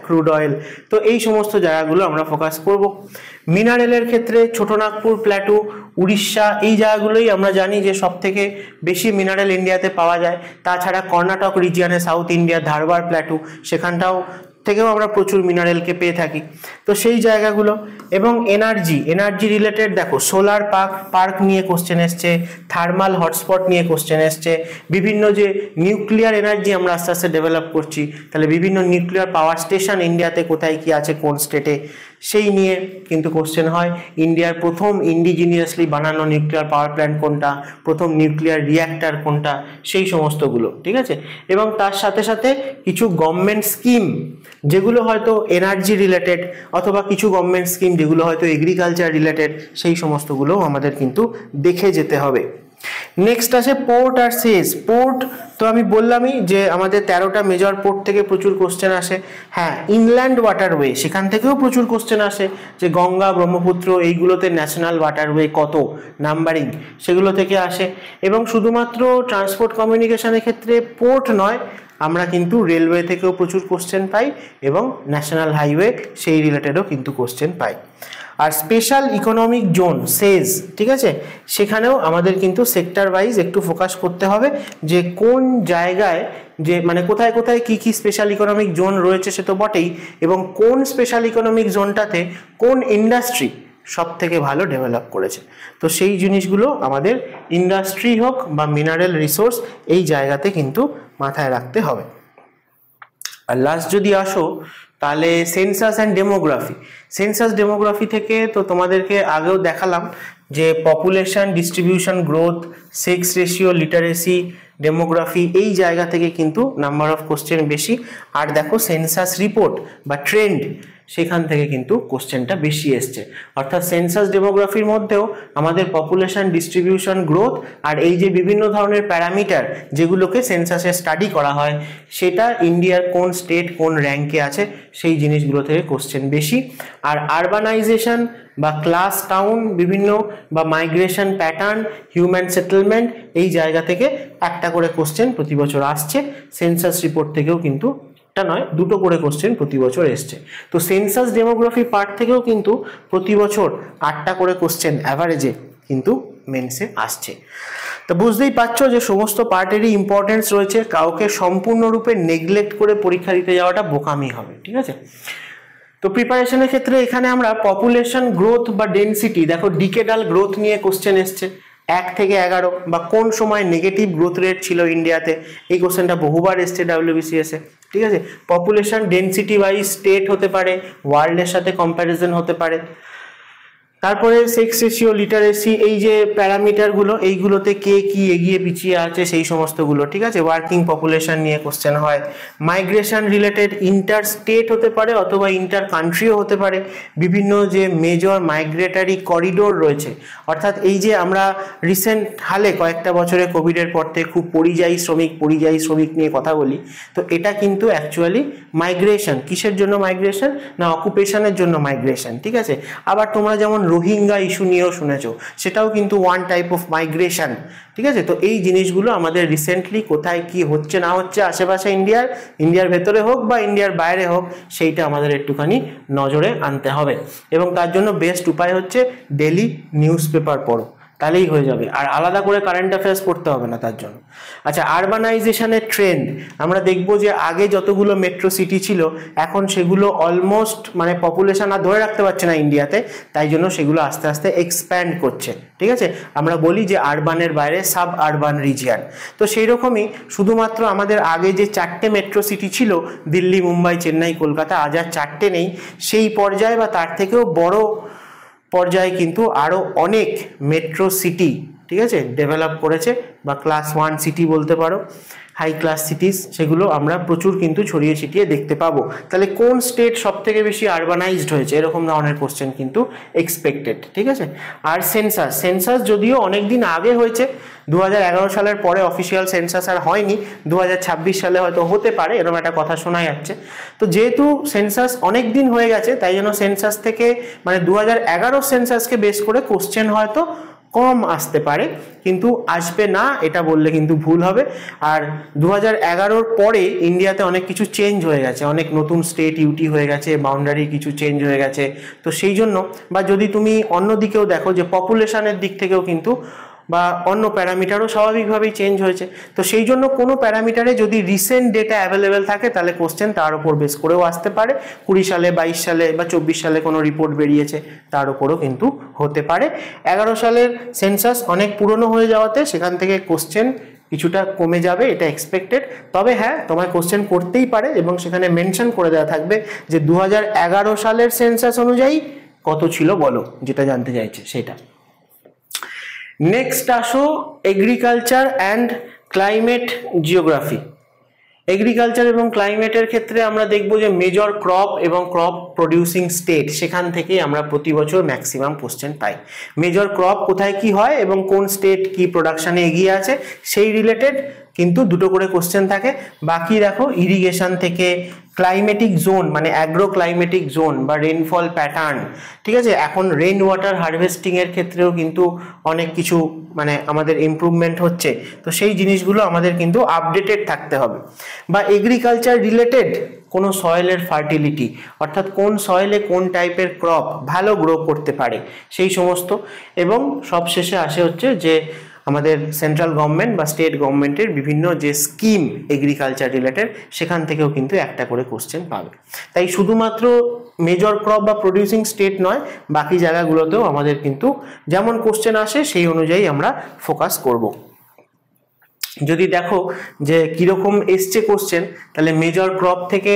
ক্রুড অয়েল। তো এই সমস্ত জায়গাগুলো আমরা ফোকাস করব। মিনারেলের ক্ষেত্রে ছোটনাগপুর প্ল্যাটু, উড়িষ্যা, এই জায়গাগুলোই আমরা জানি যে সব থেকে বেশি মিনারেল ইন্ডিয়াতে পাওয়া যায়। তাছাড়া কর্ণাটক রিজিয়নে, সাউথ ইন্ডিয়া, ধারবার প্ল্যাটু, সেখানটাও থেকেও আমরা প্রচুর মিনারেলকে পেয়ে থাকি। তো সেই জায়গাগুলো। এবং এনার্জি রিলেটেড দেখো সোলার পার্ক নিয়ে কোশ্চেন এসছে, থার্মাল হটস্পট নিয়ে কোশ্চেন এসছে, বিভিন্ন যে নিউক্লিয়ার এনার্জি আমরা আস্তে আস্তে ডেভেলপ করছি, তাহলে বিভিন্ন নিউক্লিয়ার পাওয়ার স্টেশন ইন্ডিয়াতে কোথায় কি আছে, কোন স্টেটে, সেই নিয়ে কিন্তু কোশ্চেন হয়। ইন্ডিয়ার প্রথম ইন্ডিজিনিয়াসলি বানানো নিউক্লিয়ার পাওয়ার প্ল্যান্ট কোনটা, প্রথম নিউক্লিয়ার রিঅ্যাক্টর কোনটা, সেই সমস্তগুলো, ঠিক আছে। এবং তার সাথে সাথে কিছু গভর্নমেন্ট স্কিম যেগুলো হয়তো এনার্জি রিলেটেড, অথবা কিছু গভর্নমেন্ট স্কিম যেগুলো হয়তো এগ্রিকালচার রিলেটেড, সেই সমস্তগুলোও আমাদের কিন্তু দেখে যেতে হবে। নেক্সট আসে পোর্ট আর সেজ। পোর্ট তো আমি বললামই যে আমাদের 13টা মেজর পোর্ট থেকে প্রচুর কোশ্চেন আসে। হ্যাঁ, ইনল্যান্ড ওয়াটারওয়ে সেখান থেকেও প্রচুর কোশ্চেন আসে, যে গঙ্গা, ব্রহ্মপুত্র এইগুলোতে ন্যাশনাল ওয়াটারওয়ে কত, নাম্বারিং, সেগুলো থেকে আসে। এবং শুধুমাত্র ট্রান্সপোর্ট কমিউনিকেশনের ক্ষেত্রে পোর্ট নয়, আমরা কিন্তু রেলওয়ে থেকেও প্রচুর কোশ্চেন পাই এবং ন্যাশনাল হাইওয়ে সেই রিলেটেডও কিন্তু কোশ্চেন পাই। আর স্পেশাল ইকোনমিক জোন সেজ, ঠিক আছে, সেখানেও আমাদের কিন্তু সেক্টর ওয়াইজ একটু ফোকাস করতে হবে যে কোন জায়গায় যে মানে কোথায় কোথায় কি কি স্পেশাল ইকোনমিক জোন রয়েছে সে তো বটেই, এবং কোন স্পেশাল ইকোনমিক জোনটাতে কোন ইন্ডাস্ট্রি সব থেকে ভালো ডেভেলপ করেছে। তো সেই জিনিসগুলো আমাদের ইন্ডাস্ট্রি হোক বা মিনারেল রিসোর্স এই জায়গাতে কিন্তু মাথায় রাখতে হবে। আর লাস্ট যদি আসো তাহলে census and demography. Census demography থেকে তো তোমাদেরকে আগেও দেখালাম যে population distribution growth, sex ratio, literacy, demography এই জায়গা থেকে কিন্তু নাম্বার অফ কোশ্চেন বেশি। আর দেখো সেন্সাস রিপোর্ট বা ট্রেন্ড সেখান থেকে কিন্তু কোশ্চেনটা বেশি এসছে। অর্থাৎ সেন্সাস ডেমোগ্রাফির মধ্যেও আমাদের পপুলেশন ডিস্ট্রিবিউশন গ্রোথ আর এই যে বিভিন্ন ধরনের প্যারামিটার যেগুলোকে সেন্সাসে স্টাডি করা হয় সেটা ইন্ডিয়ার কোন স্টেট কোন র্যাঙ্কে আছে সেই জিনিসগুলো থেকে কোশ্চেন বেশি। আর আরবানাইজেশন বা ক্লাস টাউন বিভিন্ন বা মাইগ্রেশন প্যাটার্ন, হিউম্যান সেটেলমেন্ট এই জায়গা থেকে একটা করে কোশ্চেন প্রতি বছর আসছে। সেন্সাস রিপোর্ট থেকেও কিন্তু একটা নয় দুটো করে কোশ্চেন প্রতি বছর এসছে। তো সেন্সাস ডেমোগ্রাফি পার্ট থেকেও কিন্তু প্রতি বছর 8টা করে কোশ্চেন অ্যাভারেজে কিন্তু মেন্সে আসছে। তো বুঝতেই পারছো যে সমস্ত পার্টেরই ইম্পর্টেন্স রয়েছে, কাউকে সম্পূর্ণরূপে নেগলেক্ট করে পরীক্ষা দিতে যাওয়াটা বোকামি হবে, ঠিক আছে। তো প্রিপারেশনের ক্ষেত্রে এখানে আমরা পপুলেশন গ্রোথ বা ডেনসিটি, দেখো ডিকেডাল গ্রোথ নিয়ে কোশ্চেন এসছে 1 থেকে 11 বা কোন সময় নেগেটিভ গ্রোথ রেট ছিল ইন্ডিয়াতে, এই কোশ্চেনটা বহুবার এসছে WBCS এ, ঠিক আছে। পপুলেশন ডেনসিটি ওয়াইজ স্টেট হতে পারে, ওয়ার্ল্ডের সাথে কম্প্যারিজন হতে পারে। তারপরে সেক্স রেশিও, লিটারেসি এই যে প্যারামিটারগুলো এইগুলোতে কে কি এগিয়ে পিছিয়ে আছে সেই সমস্তগুলো, ঠিক আছে। ওয়ার্কিং পপুলেশন নিয়ে কোশ্চেন হয়। মাইগ্রেশন রিলেটেড ইন্টার স্টেট হতে পারে অথবা ইন্টার কান্ট্রিও হতে পারে। বিভিন্ন যে মেজর মাইগ্রেটারি করিডোর রয়েছে, অর্থাৎ এই যে আমরা রিসেন্ট হালে কয়েকটা বছরে কোভিডের পর থেকে খুব পরিযায়ী শ্রমিক নিয়ে কথা বলি, তো এটা কিন্তু অ্যাকচুয়ালি মাইগ্রেশন। কিসের জন্য মাইগ্রেশন? না অকুপেশনের জন্য মাইগ্রেশন, ঠিক আছে। আবার তোমরা যেমন রোহিঙ্গা ইস্যু নিয়েও শুনেছো, সেটাও কিন্তু ওয়ান টাইপ অফ মাইগ্রেশন, ঠিক আছে। তো এই জিনিসগুলো আমাদের রিসেন্টলি কোথায় কি হচ্ছে না হচ্ছে আশেপাশে ইন্ডিয়ার ভেতরে হোক বা ইন্ডিয়ার বাইরে হোক সেইটা আমাদের একটুখানি নজরে আনতে হবে। এবং তার জন্য বেস্ট উপায় হচ্ছে ডেলি নিউজ পেপার পড়ো, তাহলেই হয়ে যাবে। আর আলাদা করে কারেন্ট অ্যাফেয়ার্স পড়তে হবে না তার জন্য। আচ্ছা, আরবানাইজেশনের ট্রেন্ড আমরা দেখব যে আগে যতগুলো মেট্রো সিটি ছিল এখন সেগুলো অলমোস্ট মানে পপুলেশন আর ধরে রাখতে পারছে না ইন্ডিয়াতে, তাই জন্য সেগুলো আস্তে আস্তে এক্সপ্যান্ড করছে, ঠিক আছে। আমরা বলি যে আরবানের বাইরে সাব আরবান রিজিয়ন। তো সেই রকমই শুধুমাত্র আমাদের আগে যে 4টে মেট্রো সিটি ছিল দিল্লি, মুম্বাই, চেন্নাই, কলকাতা, আজ আর 4টে নেই। সেই পর্যায়ে বা তার থেকেও বড় পর্যায়ে কিন্তু আরও অনেক মেট্রো সিটি, ঠিক আছে, ডেভেলপ করেছে বা ক্লাস 1 সিটি বলতে পারো, হাই ক্লাস সিটিস, সেগুলো আমরা প্রচুর কিন্তু ছড়িয়ে ছিটিয়ে দেখতে পাবো। তাহলে কোন স্টেট সব থেকে বেশি আরবানাইজড হয়েছে এরকম ধরনের কোশ্চেন কিন্তু এক্সপেক্টেড, ঠিক আছে। আর সেন্সাস যদিও অনেক দিন আগে হয়েছে, 2011 সালের পরে অফিসিয়াল সেন্সাস আর হয়নি, 2026 সালে হয়তো হতে পারে এরকম একটা কথা শোনা যাচ্ছে। তো যেহেতু সেন্সাস অনেক দিন হয়ে গেছে তাই জন্য সেন্সাস থেকে মানে 2011 সেন্সাসকে বেস করে কোশ্চেন হয়তো কম আসতে পারে, কিন্তু আসবে না এটা বললে কিন্তু ভুল হবে। আর 2011 পরে ইন্ডিয়াতে অনেক কিছু চেঞ্জ হয়ে গেছে, অনেক নতুন স্টেট ইউটি হয়ে গেছে, বাউন্ডারি কিছু চেঞ্জ হয়ে গেছে। তো সেই জন্য বা যদি তুমি অন্য দিকেও দেখো যে পপুলেশনের দিক থেকেও কিন্তু বা অন্য প্যারামিটারও স্বাভাবিকভাবেই চেঞ্জ হয়েছে। তো সেই জন্য কোনো প্যারামিটারে যদি রিসেন্ট ডেটা অ্যাভেলেবেল থাকে তাহলে কোশ্চেন তার উপর বেস করেও আসতে পারে। 20 সালে, 22 সালে বা 24 সালে কোনো রিপোর্ট বেরিয়েছে তার উপরও কিন্তু হতে পারে। 11 সালের সেন্সাস অনেক পুরনো হয়ে যাওয়াতে সেখান থেকে কোশ্চেন কিছুটা কমে যাবে, এটা এক্সপেক্টেড। তবে হ্যাঁ, তোমায় কোশ্চেন করতেই পারে এবং সেখানে মেনশন করে দেওয়া থাকবে যে 2011 সালের সেন্সাস অনুযায়ী কত ছিল বলো, যেটা জানতে চাইছে সেটা। নেক্সট আসো agriculture and climate geography. Agriculture এবং ক্লাইমেটের ক্ষেত্রে আমরা দেখব যে মেজর ক্রপ এবং ক্রপ প্রডিউসিং স্টেট, সেখান থেকেই আমরা প্রতি বছর ম্যাক্সিমাম কোশ্চেন পাই। মেজর ক্রপ কোথায় কি হয় এবং কোন স্টেট কি প্রোডাকশনে এগিয়ে আছে সেই রিলেটেড কিন্তু দুটো করে কোশ্চেন থাকে। বাকি দেখো ইরিগেশন থেকে, ক্লাইমেটিক জোন মানে অ্যাগ্রো ক্লাইমেটিক জোন বা রেনফল প্যাটার্ন, ঠিক আছে। এখন রেন ওয়াটার হারভেস্টিং এর ক্ষেত্রেও কিন্তু অনেক কিছু মানে আমাদের ইমপ্রুভমেন্ট হচ্ছে, তো সেই জিনিসগুলো আমাদের কিন্তু আপডেটেড থাকতে হবে। বা এগ্রিকালচার রিলেটেড কোনো সয়েলের ফার্টিলিটি, অর্থাৎ কোন সয়েলে কোন টাইপের ক্রপ ভালো গ্রো করতে পারে সেই সমস্ত। এবং সবশেষে আসে হচ্ছে যে আমাদের সেন্ট্রাল গভর্নমেন্ট বা স্টেট গভর্নমেন্টের বিভিন্ন যে স্কিম এগ্রিকালচার রিলেটেড, সেখান থেকেও কিন্তু একটা করে কোশ্চেন পাবে। তাই শুধুমাত্র মেজর ক্রপ বা প্রডিউসিং স্টেট নয়, বাকি জায়গাগুলোতেও আমাদের কিন্তু যেমন কোশ্চেন আসে সেই অনুযায়ী আমরা ফোকাস করব। যদি দেখো যে কিরকম এসছে কোশ্চেন, তাহলে মেজর ক্রপ থেকে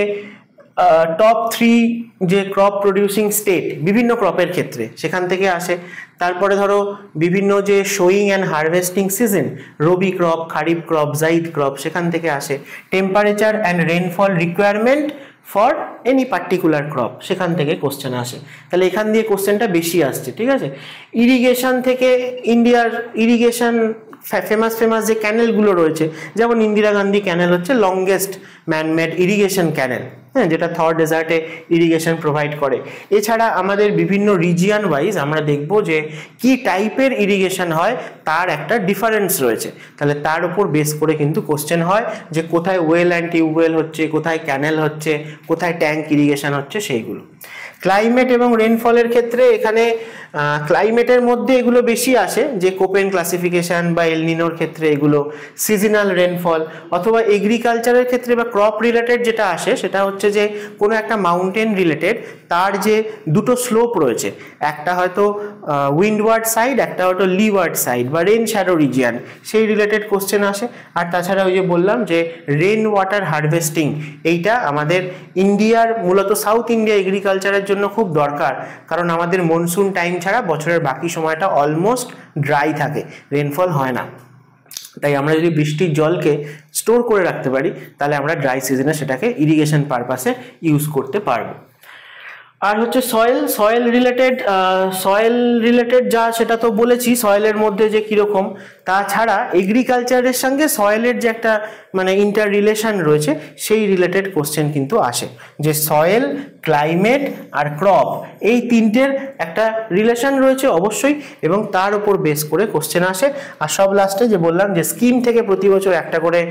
টপ 3 যে ক্রপ প্রডিউসিং স্টেট বিভিন্ন ক্রপের ক্ষেত্রে সেখান থেকে আসে। তারপরে ধরো বিভিন্ন যে sowing and harvesting season, rabi crop, kharif crop, zaid crop, সেখান থেকে আসে। Temperature and rainfall requirement for any particular crop, সেখান থেকে কোশ্চেন আসে। তাহলে এখান দিয়ে কোশ্চেনটা বেশি আসছে, ঠিক আছে। ইরিগেশন থেকে ইন্ডিয়ার ইরিগেশন ফেমাস যে ক্যানেলগুলো রয়েছে, যেমন ইন্দিরা গান্ধী ক্যানেল হচ্ছে লংগেস্ট ম্যানমেড ইরিগেশন ক্যানেল, হ্যাঁ, যেটা থর ডেজার্টে ইরিগেশন প্রোভাইড করে। এছাড়া আমাদের বিভিন্ন রিজিয়ন ওয়াইজ আমরা দেখব যে কি টাইপের ইরিগেশন হয় তার একটা ডিফারেন্স রয়েছে। তাহলে তার উপর বেস করে কিন্তু কোশ্চেন হয় যে কোথায় ওয়েল অ্যান্ড টিউবওয়েল হচ্ছে, কোথায় ক্যানেল হচ্ছে, কোথায় ট্যাঙ্ক ইরিগেশন হচ্ছে, সেইগুলো। ক্লাইমেট এবং রেনফলের ক্ষেত্রে এখানে ক্লাইমেটের মধ্যে এগুলো বেশি আসে, যে কোপেন ক্লাসিফিকেশন বা এল নিনোর ক্ষেত্রে এগুলো, সিজনাল রেনফল। অথবা এগ্রিকালচারের ক্ষেত্রে বা ক্রপ রিলেটেড যেটা আসে সেটা হচ্ছে যে কোনো একটা মাউন্টেন রিলেটেড তার যে দুটো স্লোপ রয়েছে, একটা হয়তো উইন্ডওয়ার্ড সাইড, একটা হয়তো লিওয়ার্ড সাইড বা রেন শ্যাডো রিজিয়ান, সেই রিলেটেড কোশ্চেন আসে। আর তাছাড়া ওই যে বললাম যে রেন ওয়াটার হারভেস্টিং, এইটা আমাদের ইন্ডিয়ার মূলত সাউথ ইন্ডিয়া এগ্রিকালচারের জন্য খুব দরকার, কারণ আমাদের মনসুন টাইম ছাড়া বছরের বাকি সময়টা অলমোস্ট ড্রাই থাকে, রেনফল হয় না। তাই আমরা যদি বৃষ্টির জলকে স্টোর করে রাখতে পারি তাহলে আমরা ড্রাই সিজনে সেটাকে ইরিগেশন পারপাসে ইউজ করতে পারবো। আর হচ্ছে সয়েল রিলেটেড যা সেটা তো বলেছি, সয়েলের মধ্যে যে কিরকম। তাছাড়া এগ্রিকালচারের সঙ্গে সয়েলের যে একটা মানে ইন্টার রিলেশন রয়েছে, সেই রিলেটেড কোশ্চেন কিন্তু আসে, যে সয়েল, ক্লাইমেট আর ক্রপ, এই তিনটের একটা রিলেশন রয়েছে অবশ্যই, এবং তার উপর বেস করে কোশ্চেন আসে। আর সব লাস্টে যে বললাম যে স্কিম থেকে প্রতি বছর একটা করে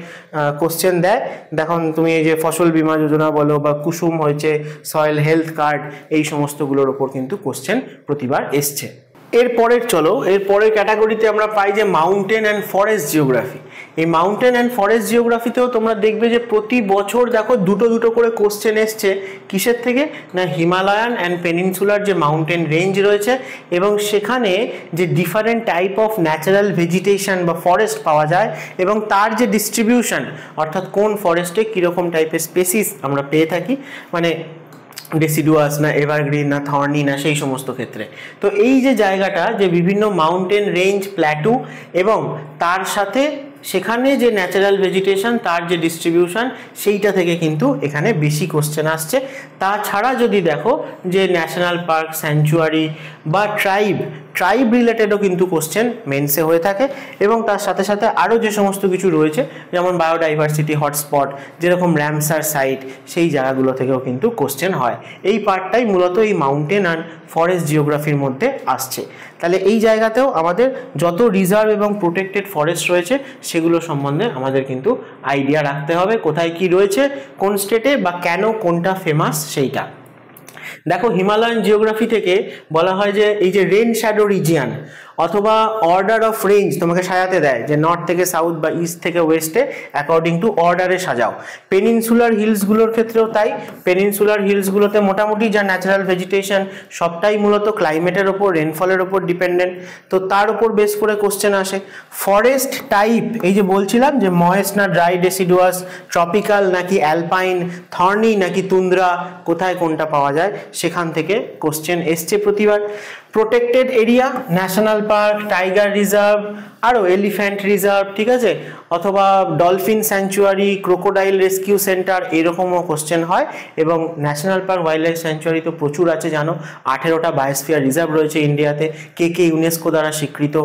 কোশ্চেন দেয়। দেখুন তুমি এই যে ফসল বীমা যোজনা বলো বা কুসুম হয়েছে, সয়েল হেলথ কার্ড, এই সমস্তগুলোর ওপর কিন্তু কোশ্চেন প্রতিবার এসছে। এরপরের ক্যাটাগরিতে আমরা পাই যে মাউন্টেন অ্যান্ড ফরেস্ট জিওগ্রাফি। এই মাউন্টেন অ্যান্ড ফরেস্ট জিওগ্রাফিতেও তোমরা দেখবে যে প্রতি বছর দেখো দুটো করে কোশ্চেন এসছে। কিসের থেকে না, হিমালয়ান অ্যান্ড পেনিনসুলার যে মাউন্টেন রেঞ্জ রয়েছে এবং সেখানে যে different type of natural vegetation বা ফরেস্ট পাওয়া যায় এবং তার যে ডিস্ট্রিবিউশন, অর্থাৎ কোন ফরেস্টে কীরকম টাইপের স্পেসিস আমরা পেয়ে থাকি, মানে ডেসিডুয়াস না এভারগ্রিন না থর্নি না, সেই সমস্ত ক্ষেত্রে। তো এই যে জায়গাটা, যে বিভিন্ন মাউন্টেন রেঞ্জ, প্ল্যাটু এবং তার সাথে সেখানে যে ন্যাচারাল ভেজিটেশন তার যে ডিস্ট্রিবিউশন, সেইটা থেকে কিন্তু এখানে বেশি কোশ্চেন আসছে। তাছাড়া যদি দেখো যে ন্যাশনাল পার্ক, স্যাংচুয়ারি বা ট্রাইব রিলেটেডও কিন্তু কোশ্চেন মেন্সে হয়ে থাকে, এবং তার সাথে সাথে আরও যে সমস্ত কিছু রয়েছে যেমন বায়োডাইভার্সিটি হটস্পট, যেরকম র্যামসার সাইট, সেই জায়গাগুলো থেকেও কিন্তু কোশ্চেন হয়। এই পার্টটাই মূলত এই মাউন্টেন অ্যান্ড ফরেস্ট জিওগ্রাফির মধ্যে আসছে। তাহলে এই জায়গাতেও আমাদের যত রিজার্ভ এবং প্রোটেক্টেড ফরেস্ট রয়েছে সেগুলো সম্বন্ধে আমাদের কিন্তু আইডিয়া রাখতে হবে, কোথায় কি রয়েছে, কোন স্টেটে, বা কেন কোনটা ফেমাস সেইটা। দেখো হিমালয়ান জিওগ্রাফি থেকে বলা হয় যে এই যে রেন শ্যাডো রিজিয়ান অথবা অর্ডার অফ রেঞ্জ তোমাকে সাজাতে দেয়, যে নর্থ থেকে সাউথ বা ইস্ট থেকে ওয়েস্টে অ্যাকর্ডিং টু অর্ডারে সাজাও। পেনিনসুলার হিলসগুলোর ক্ষেত্রেও তাই। পেনিনসুলার হিলসগুলোতে মোটামুটি যা ন্যাচারাল ভেজিটেশন সবটাই মূলত ক্লাইমেটের ওপর, রেনফলের ওপর ডিপেন্ডেন্ট, তো তার উপর বেস করে কোশ্চেন আসে। ফরেস্ট টাইপ, এই যে বলছিলাম যে ময়েস্ট না ড্রাই ডেসিডুয়াস, ট্রপিক্যাল নাকি অ্যালপাইন, থর্নি নাকি তুন্দ্রা, কোথায় কোনটা পাওয়া যায়, সেখান থেকে কোশ্চেন এসছে প্রতিবার। Protected area, national park, tiger reserve, আরও এলিফ্যান্ট রিজার্ভ, ঠিক আছে, অথবা dolphin sanctuary, crocodile rescue centre এরকমও কোশ্চেন হয়। এবং national park wild life sanctuary তো প্রচুর আছে, জানো 18টা বায়োস্ফিয়ার রিজার্ভ রয়েছে ইন্ডিয়াতে, কে ইউনেস্কো দ্বারা স্বীকৃত।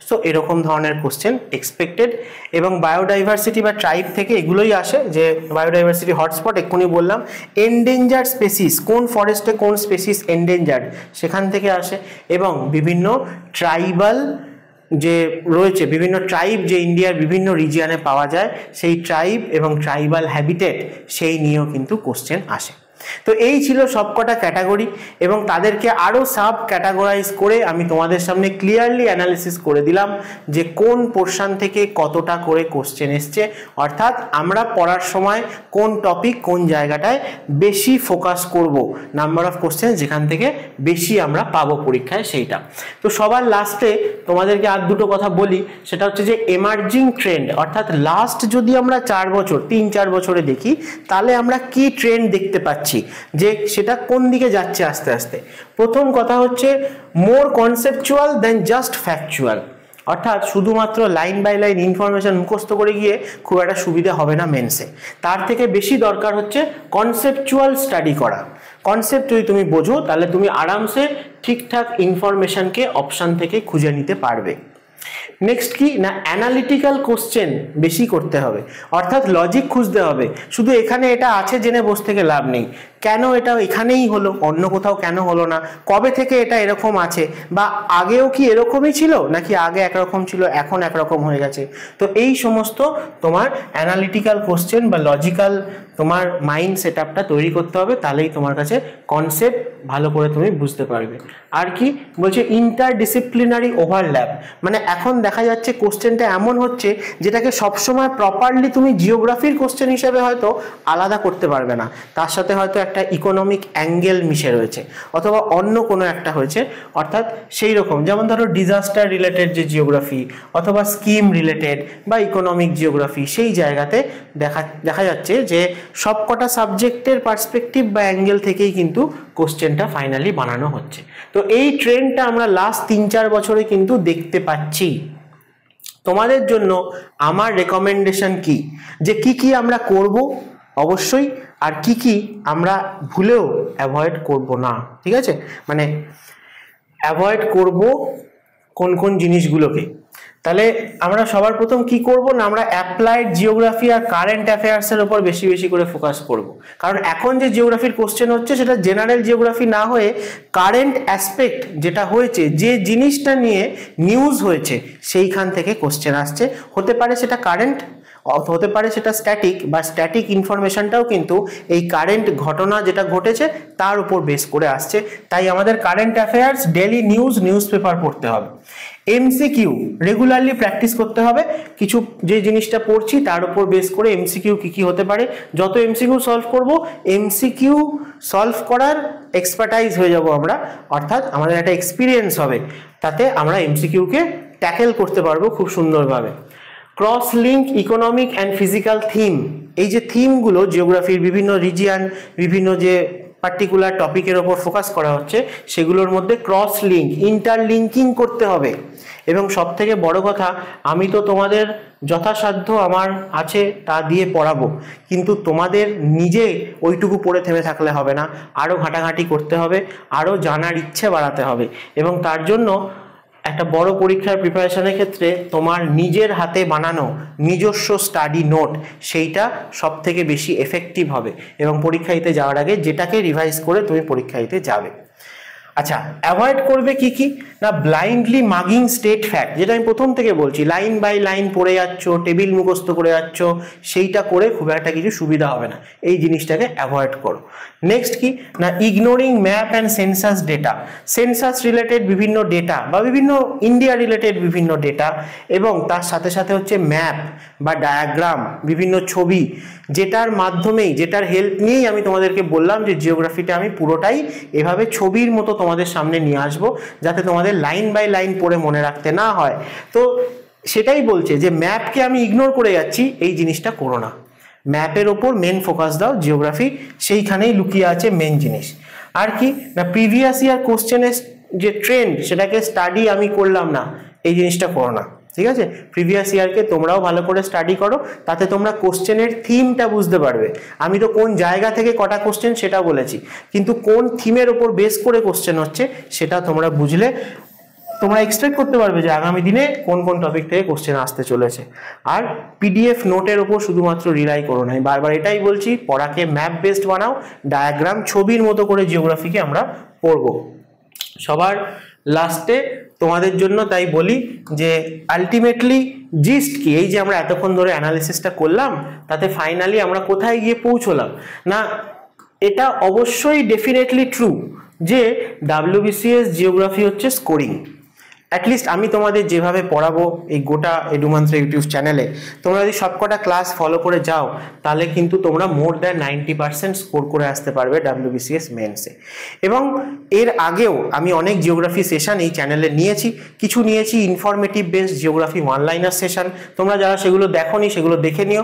সো এরকম ধরনের কোশ্চেন এক্সপেক্টেড। এবং বায়োডাইভার্সিটি বা ট্রাইব থেকে এগুলোই আসে, যে বায়োডাইভার্সিটি হটস্পট এক্ষুনি বললাম, এন্ডেঞ্জার্ড স্পেসিস, কোন ফরেস্টে কোন স্পেসিস এন্ডেঞ্জার্ড সেখান থেকে আসে। এবং বিভিন্ন ট্রাইবাল যে রয়েছে, বিভিন্ন ট্রাইব যে ইন্ডিয়ার বিভিন্ন রিজিয়নে পাওয়া যায়, সেই ট্রাইব এবং ট্রাইবাল হ্যাবিটেট সেই নিয়েও কিন্তু কোশ্চেন আসে। তো এই ছিল সবকটা ক্যাটাগরি, এবং তাদেরকে আরও সাব ক্যাটাগরাইজ করে আমি তোমাদের সামনে ক্লিয়ারলি অ্যানালিসিস করে দিলাম যে কোন পোর্শন থেকে কতটা করে কোশ্চেন এসছে, অর্থাৎ আমরা পড়ার সময় কোন টপিক কোন জায়গাটায় বেশি ফোকাস করব, নাম্বার অফ কোশ্চেন যেখান থেকে বেশি আমরা পাবো পরীক্ষায় সেইটা। তো সবার লাস্টে তোমাদেরকে আর দুটো কথা বলি, সেটা হচ্ছে যে এমার্জিং ট্রেন্ড, অর্থাৎ লাস্ট যদি আমরা 4 বছর 3-4 বছরে দেখি, তাহলে আমরা কি ট্রেন্ড দেখতে পাচ্ছি, যে সেটা কোন দিকে যাচ্ছে আস্তে আস্তে। প্রথম কথা হচ্ছে মোর কনসেপচুয়াল দেন জাস্ট ফ্যাকচুয়াল, অর্থাৎ শুধুমাত্র লাইন বাই লাইন ইনফরমেশন মুখস্থ করে গিয়ে খুব একটা সুবিধা হবে না মেন্সে, তার থেকে বেশি দরকার হচ্ছে কনসেপচুয়াল স্টাডি করা। কনসেপ্ট যদি তুমি বোঝো, তাহলে তুমি আরামসে ঠিকঠাক ইনফরমেশনকে অপশন থেকে খুঁজে নিতে পারবে। নেক্সট কি না, অ্যানালিটিক্যাল কোশ্চেন বেশি করতে হবে, অর্থাৎ লজিক খুঁজতে হবে। শুধু এখানে এটা আছে জেনে বসে থেকে লাভ নেই, কেন এটা এখানেই হলো, অন্য কোথাও কেন হলো না, কবে থেকে এটা এরকম আছে, বা আগেও কি এরকমই ছিল, নাকি আগে একরকম ছিল এখন একরকম হয়ে গেছে। তো এই সমস্ত তোমার অ্যানালিটিক্যাল কোশ্চেন বা লজিক্যাল তোমার মাইন্ড সেট আপটা তৈরি করতে হবে, তাহলেই তোমার কাছে কনসেপ্ট ভালো করে তুমি বুঝতে পারবে। আর কি বলছে, ইন্টারডিসিপ্লিনারি ওভারল্যাপ, মানে এখন দেখা যাচ্ছে কোশ্চেনটা এমন হচ্ছে যেটাকে সবসময় প্রপারলি তুমি জিওগ্রাফির কোশ্চেন হিসেবে হয়তো আলাদা করতে পারবে না, তার সাথে হয়তো একটা ইকোনমিক অ্যাঙ্গেল মিশে রয়েছে, অথবা অন্য কোনো একটা হয়েছে। অর্থাৎ সেই রকম, যেমন ধরো ডিজাস্টার রিলেটেড যে জিওগ্রাফি, অথবা স্কিম রিলেটেড বা ইকোনমিক জিওগ্রাফি, সেই জায়গাতে দেখা যাচ্ছে যে সবকটা সাবজেক্টের পার্সপেক্টিভ বা অ্যাঙ্গেল থেকেই কিন্তু কোশ্চেনটা ফাইনালি বানানো হচ্ছে। তো এই ট্রেন্ডটা আমরা লাস্ট 3-4 বছরে কিন্তু দেখতে পাচ্ছি। তোমাদের জন্য আমার রেকমেন্ডেশন কি, যে কি আমরা করব অবশ্যই, আর কি আমরা ভুলেও অ্যাভয়েড করব না, ঠিক আছে, মানে অ্যাভয়েড করব কোন জিনিসগুলোকে। তাহলে আমরা সবার প্রথম কি করব না, আমরা অ্যাপ্লাইড জিওগ্রাফি আর কারেন্ট অ্যাফেয়ার্সের উপর বেশি করে ফোকাস করব। কারণ এখন যে জিওগ্রাফির কোশ্চেন হচ্ছে সেটা জেনারেল জিওগ্রাফি না হয়ে কারেন্ট অ্যাসপেক্ট যেটা হয়েছে, যে জিনিসটা নিয়ে নিউজ হয়েছে, সেইখান থেকে কোশ্চেন আসছে। হতে পারে সেটা কারেন্ট, হতে পারে সেটা স্ট্যাটিক, বা স্ট্যাটিক ইনফরমেশনটাও কিন্তু এই কারেন্ট ঘটনা যেটা ঘটেছে তার উপর বেস করে আসছে। তাই আমাদের current affairs, daily news paper পড়তে হবে। এমসিকিউ রেগুলারলি প্র্যাকটিস করতে হবে, কিছু যে জিনিসটা পড়ছি তার উপর বেস করে এমসিকিউ কি হতে পারে, যত এমসিকিউ সলভ করব, এমসিকিউ সলভ করার এক্সপার্টাইজ হয়ে যাব আমরা, অর্থাৎ আমাদের একটা এক্সপিরিয়েন্স হবে, তাতে আমরা এমসিকিউকে ট্যাকেল করতে পারবো খুব সুন্দরভাবে। Cross link economic and physical theme, এই যে থিমগুলো জিওগ্রাফির বিভিন্ন রিজিয়ন, বিভিন্ন যে পার্টিকুলার টপিকের ওপর ফোকাস করা হচ্ছে, সেগুলোর মধ্যে ক্রস লিঙ্ক, ইন্টারলিঙ্কিং করতে হবে। এবং সব থেকে বড় কথা, আমি তো তোমাদের যথাসাধ্য আমার আছে তা দিয়ে পড়াবো, কিন্তু তোমাদের নিজে ওইটুকু পড়ে থেমে থাকলে হবে না, আরও ঘাটাঘাটি করতে হবে, আরও জানার ইচ্ছে বাড়াতে হবে। এবং তার জন্য একটা বড় পরীক্ষার প্রিপারেশনের ক্ষেত্রে তোমার নিজের হাতে বানানো নিজস্ব স্টাডি নোট, সেইটা সব থেকে বেশি এফেক্টিভ হবে এবং পরীক্ষা দিতে যাওয়ার আগে যেটাকে রিভাইজ করে তুমি পরীক্ষা দিতে যাবে। আচ্ছা, অ্যাভয়েড করবে কি না, ব্লাইন্ডলি মাগিং স্টেট ফ্যাক্ট, যেটা আমি প্রথম থেকে বলছি, লাইন বাই লাইন পড়ে যাচ্ছ, টেবিল মুখস্থ করে যাচ্ছ, সেইটা করে খুব একটা কিছু সুবিধা হবে না, এই জিনিসটাকে অ্যাভয়েড করো। নেক্সট কি না, ignoring map and census data, census related বিভিন্ন ডেটা বা বিভিন্ন ইন্ডিয়া রিলেটেড বিভিন্ন ডেটা, এবং তার সাথে সাথে হচ্ছে ম্যাপ বা ডায়াগ্রাম, বিভিন্ন ছবি, যেটার মাধ্যমেই, যেটার হেল্প নিয়েই আমি তোমাদেরকে বললাম যে জিওগ্রাফিটা আমি পুরোটাই এভাবে ছবির মতো তোমাদের সামনে নিয়ে আসবো, যাতে তোমাদের লাইন বাই লাইন পড়ে মনে রাখতে না হয়। তো সেটাই বলছে যে ম্যাপকে আমি ইগনোর করে যাচ্ছি, এই জিনিসটা করো না, ম্যাপের ওপর মেন ফোকাস দাও, জিওগ্রাফি সেইখানেই লুকিয়ে আছে মেন জিনিস। আর কি না, প্রিভিয়াস ইয়ার কোশ্চেনের যে ট্রেন্ড সেটাকে স্টাডি আমি করলাম না, এই জিনিসটা করো না। ঠিক আছে, প্রিভিয়াস ইয়ারকে তোমরাও ভালো করে স্টাডি করো, তাতে তোমরা কোশ্চেনের থিমটা বুঝতে পারবে। আমি তো কোন জায়গা থেকে কটা কোশ্চেন সেটা বলেছি, কিন্তু কোন থিমের ওপর বেস করে কোশ্চেন হচ্ছে সেটা তোমরা বুঝলে তোমরা এক্সপেক্ট করতে পারবে যে আগামী দিনে কোন কোন টপিক থেকে কোশ্চেন আসতে চলেছে। আর পিডিএফ নোটের ওপর শুধুমাত্র রিলাই করো না, বারবার এটাই বলছি, পড়াকে ম্যাপ বেসড বানাও, ডায়াগ্রাম ছবির মতো করে জিওগ্রাফিকে আমরা পড়ব। সবার লাস্টে তোমাদের জন্য তাই বলি যে আলটিমেটলি জিস্ট কি, এই যে আমরা এতক্ষণ ধরে অ্যানালিসিসটা করলাম, তাতে ফাইনালি আমরা কোথায় গিয়ে পৌঁছলাম না, এটা অবশ্যই ডেফিনেটলি ট্রু যে WBCS জিওগ্রাফি হচ্ছে স্কোরিং। অ্যাটলিস্ট আমি তোমাদের যেভাবে পড়াবো এই গোটা এডুমান্ত্রা ইউটিউব চ্যানেলে, তোমরা যদি সবকটা ক্লাস ফলো করে যাও তাহলে কিন্তু তোমরা মোর দ্যান 90% স্কোর করে আসতে পারবে WBCS মেন্সে। এবং এর আগেও আমি অনেক জিওগ্রাফি সেশন এই চ্যানেলে নিয়েছি, কিছু নিয়েছি informative based geography one liner session, তোমরা যারা সেগুলো দেখোনি সেগুলো দেখে নিও,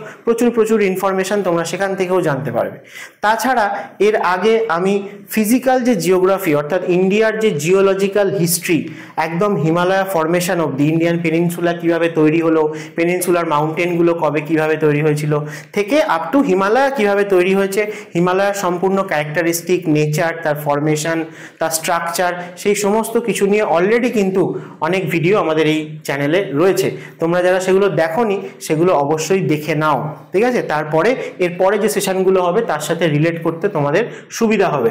প্রচুর ইনফরমেশন তোমরা সেখান থেকেও জানতে পারবে। তাছাড়া এর আগে আমি ফিজিক্যাল যে জিওগ্রাফি অর্থাৎ ইন্ডিয়ার যে জিওলজিক্যাল হিস্ট্রি, একদম Himalaya formation of the Indian peninsula কিভাবে তৈরি হলো, পেনিনসুলার মাউন্টেনগুলো কবে কিভাবে তৈরি হয়েছিল থেকে আপ টু হিমালয় কিভাবে তৈরি হয়েছে, হিমালয়ের সম্পূর্ণ ক্যারেক্টারিস্টিক, নেচার, তার ফরমেশন, তার স্ট্রাকচার, সেই সমস্ত কিছু নিয়ে অলরেডি কিন্তু অনেক ভিডিও আমাদের এই চ্যানেলে রয়েছে। তোমরা যারা সেগুলো দেখোনি সেগুলো অবশ্যই দেখে নাও, ঠিক আছে? তারপরে এরপরে যে সেশনগুলো হবে তার সাথে রিলেট করতে তোমাদের সুবিধা হবে।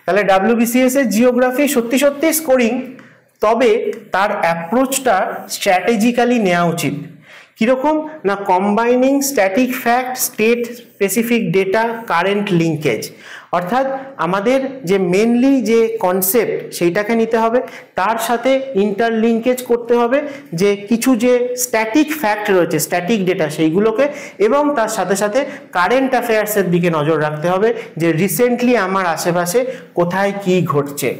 তাহলে WBCS এর জিওগ্রাফি সত্যি স্কোরিং, তবে তার অ্যাপ্রোচটা স্ট্র্যাটেজিক্যালি নেওয়া উচিত। কীরকম না, combining static fact, state specific data, current linkage, অর্থাৎ আমাদের যে মেনলি যে কনসেপ্ট সেইটাকে নিতে হবে, তার সাথে ইন্টারলিঙ্কেজ করতে হবে যে কিছু যে স্ট্যাটিক ফ্যাক্ট রয়েছে, স্ট্যাটিক ডেটা সেইগুলোকে, এবং তার সাথে সাথে কারেন্ট অ্যাফেয়ার্সের দিকে নজর রাখতে হবে যে রিসেন্টলি আমার আশেপাশে কোথায় কি ঘটছে।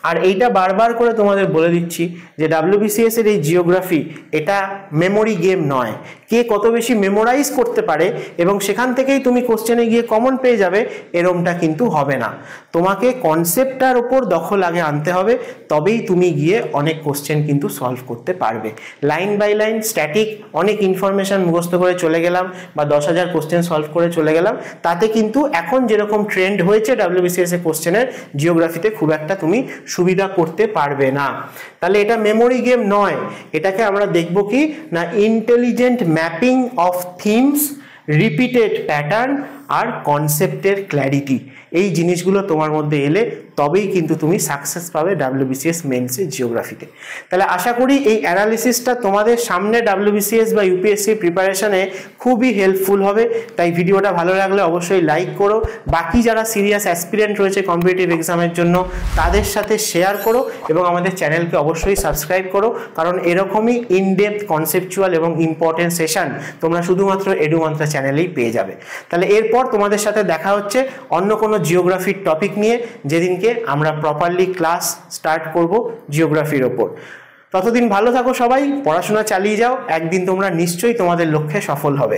আর এইটা বারবার করে তোমাদের বলে দিচ্ছি যে WBCS এর এই জিওগ্রাফি এটা মেমোরি গেম নয়। কে কত বেশি মেমোরাইজ করতে পারে এবং সেখান থেকেই তুমি কোশ্চেনে গিয়ে কমন পেয়ে যাবে, এরমটা কিন্তু হবে না। তোমাকে কনসেপ্টটার ওপর দখল আগে আনতে হবে, তবেই তুমি গিয়ে অনেক কোশ্চেন কিন্তু সলভ করতে পারবে। লাইন বাই লাইন স্ট্যাটিক অনেক ইনফরমেশন মুখস্থ করে চলে গেলাম বা 10,000 কোশ্চেন সলভ করে চলে গেলাম, তাতে কিন্তু এখন যেরকম ট্রেন্ড হয়েছে WBCS এর কোশ্চেনের, জিওগ্রাফিতে খুব একটা তুমি সুবিধা করতে পারবে না। তাহলে এটা মেমোরি গেম নয়, এটাকে আমরা দেখব কি না intelligent mapping of themes, repeated pattern আর কনসেপ্টের ক্ল্যারিটি। এই জিনিসগুলো তোমার মধ্যে এলে তবেই কিন্তু তুমি সাকসেস পাবে WBCS মেন্সের জিওগ্রাফিতে। তাহলে আশা করি এই অ্যানালিসিসটা তোমাদের সামনে WBCS বা UPSC প্রিপারেশনে খুবই হেল্পফুল হবে। তাই ভিডিওটা ভালো লাগলে অবশ্যই লাইক করো, বাকি যারা সিরিয়াস অ্যাসপিরেন্ট রয়েছে কম্পিটিটিভ এক্সামের জন্য তাদের সাথে শেয়ার করো, এবং আমাদের চ্যানেলকে অবশ্যই সাবস্ক্রাইব করো, কারণ এরকমই ইনডেপথ কনসেপচুয়াল এবং ইম্পর্টেন্ট সেশন তোমরা শুধুমাত্র এডুমান্ত্রা চ্যানেলেই পেয়ে যাবে। তাহলে এরপর তোমাদের সাথে দেখা হচ্ছে অন্য কোনো জিওগ্রাফির টপিক নিয়ে, যেদিনকে আমরা প্রপারলি ক্লাস স্টার্ট করব জিওগ্রাফির ওপর। ততদিন ভালো থাকো সবাই, পড়াশোনা চালিয়ে যাও, একদিন তোমরা নিশ্চয়ই তোমাদের লক্ষ্যে সফল হবে।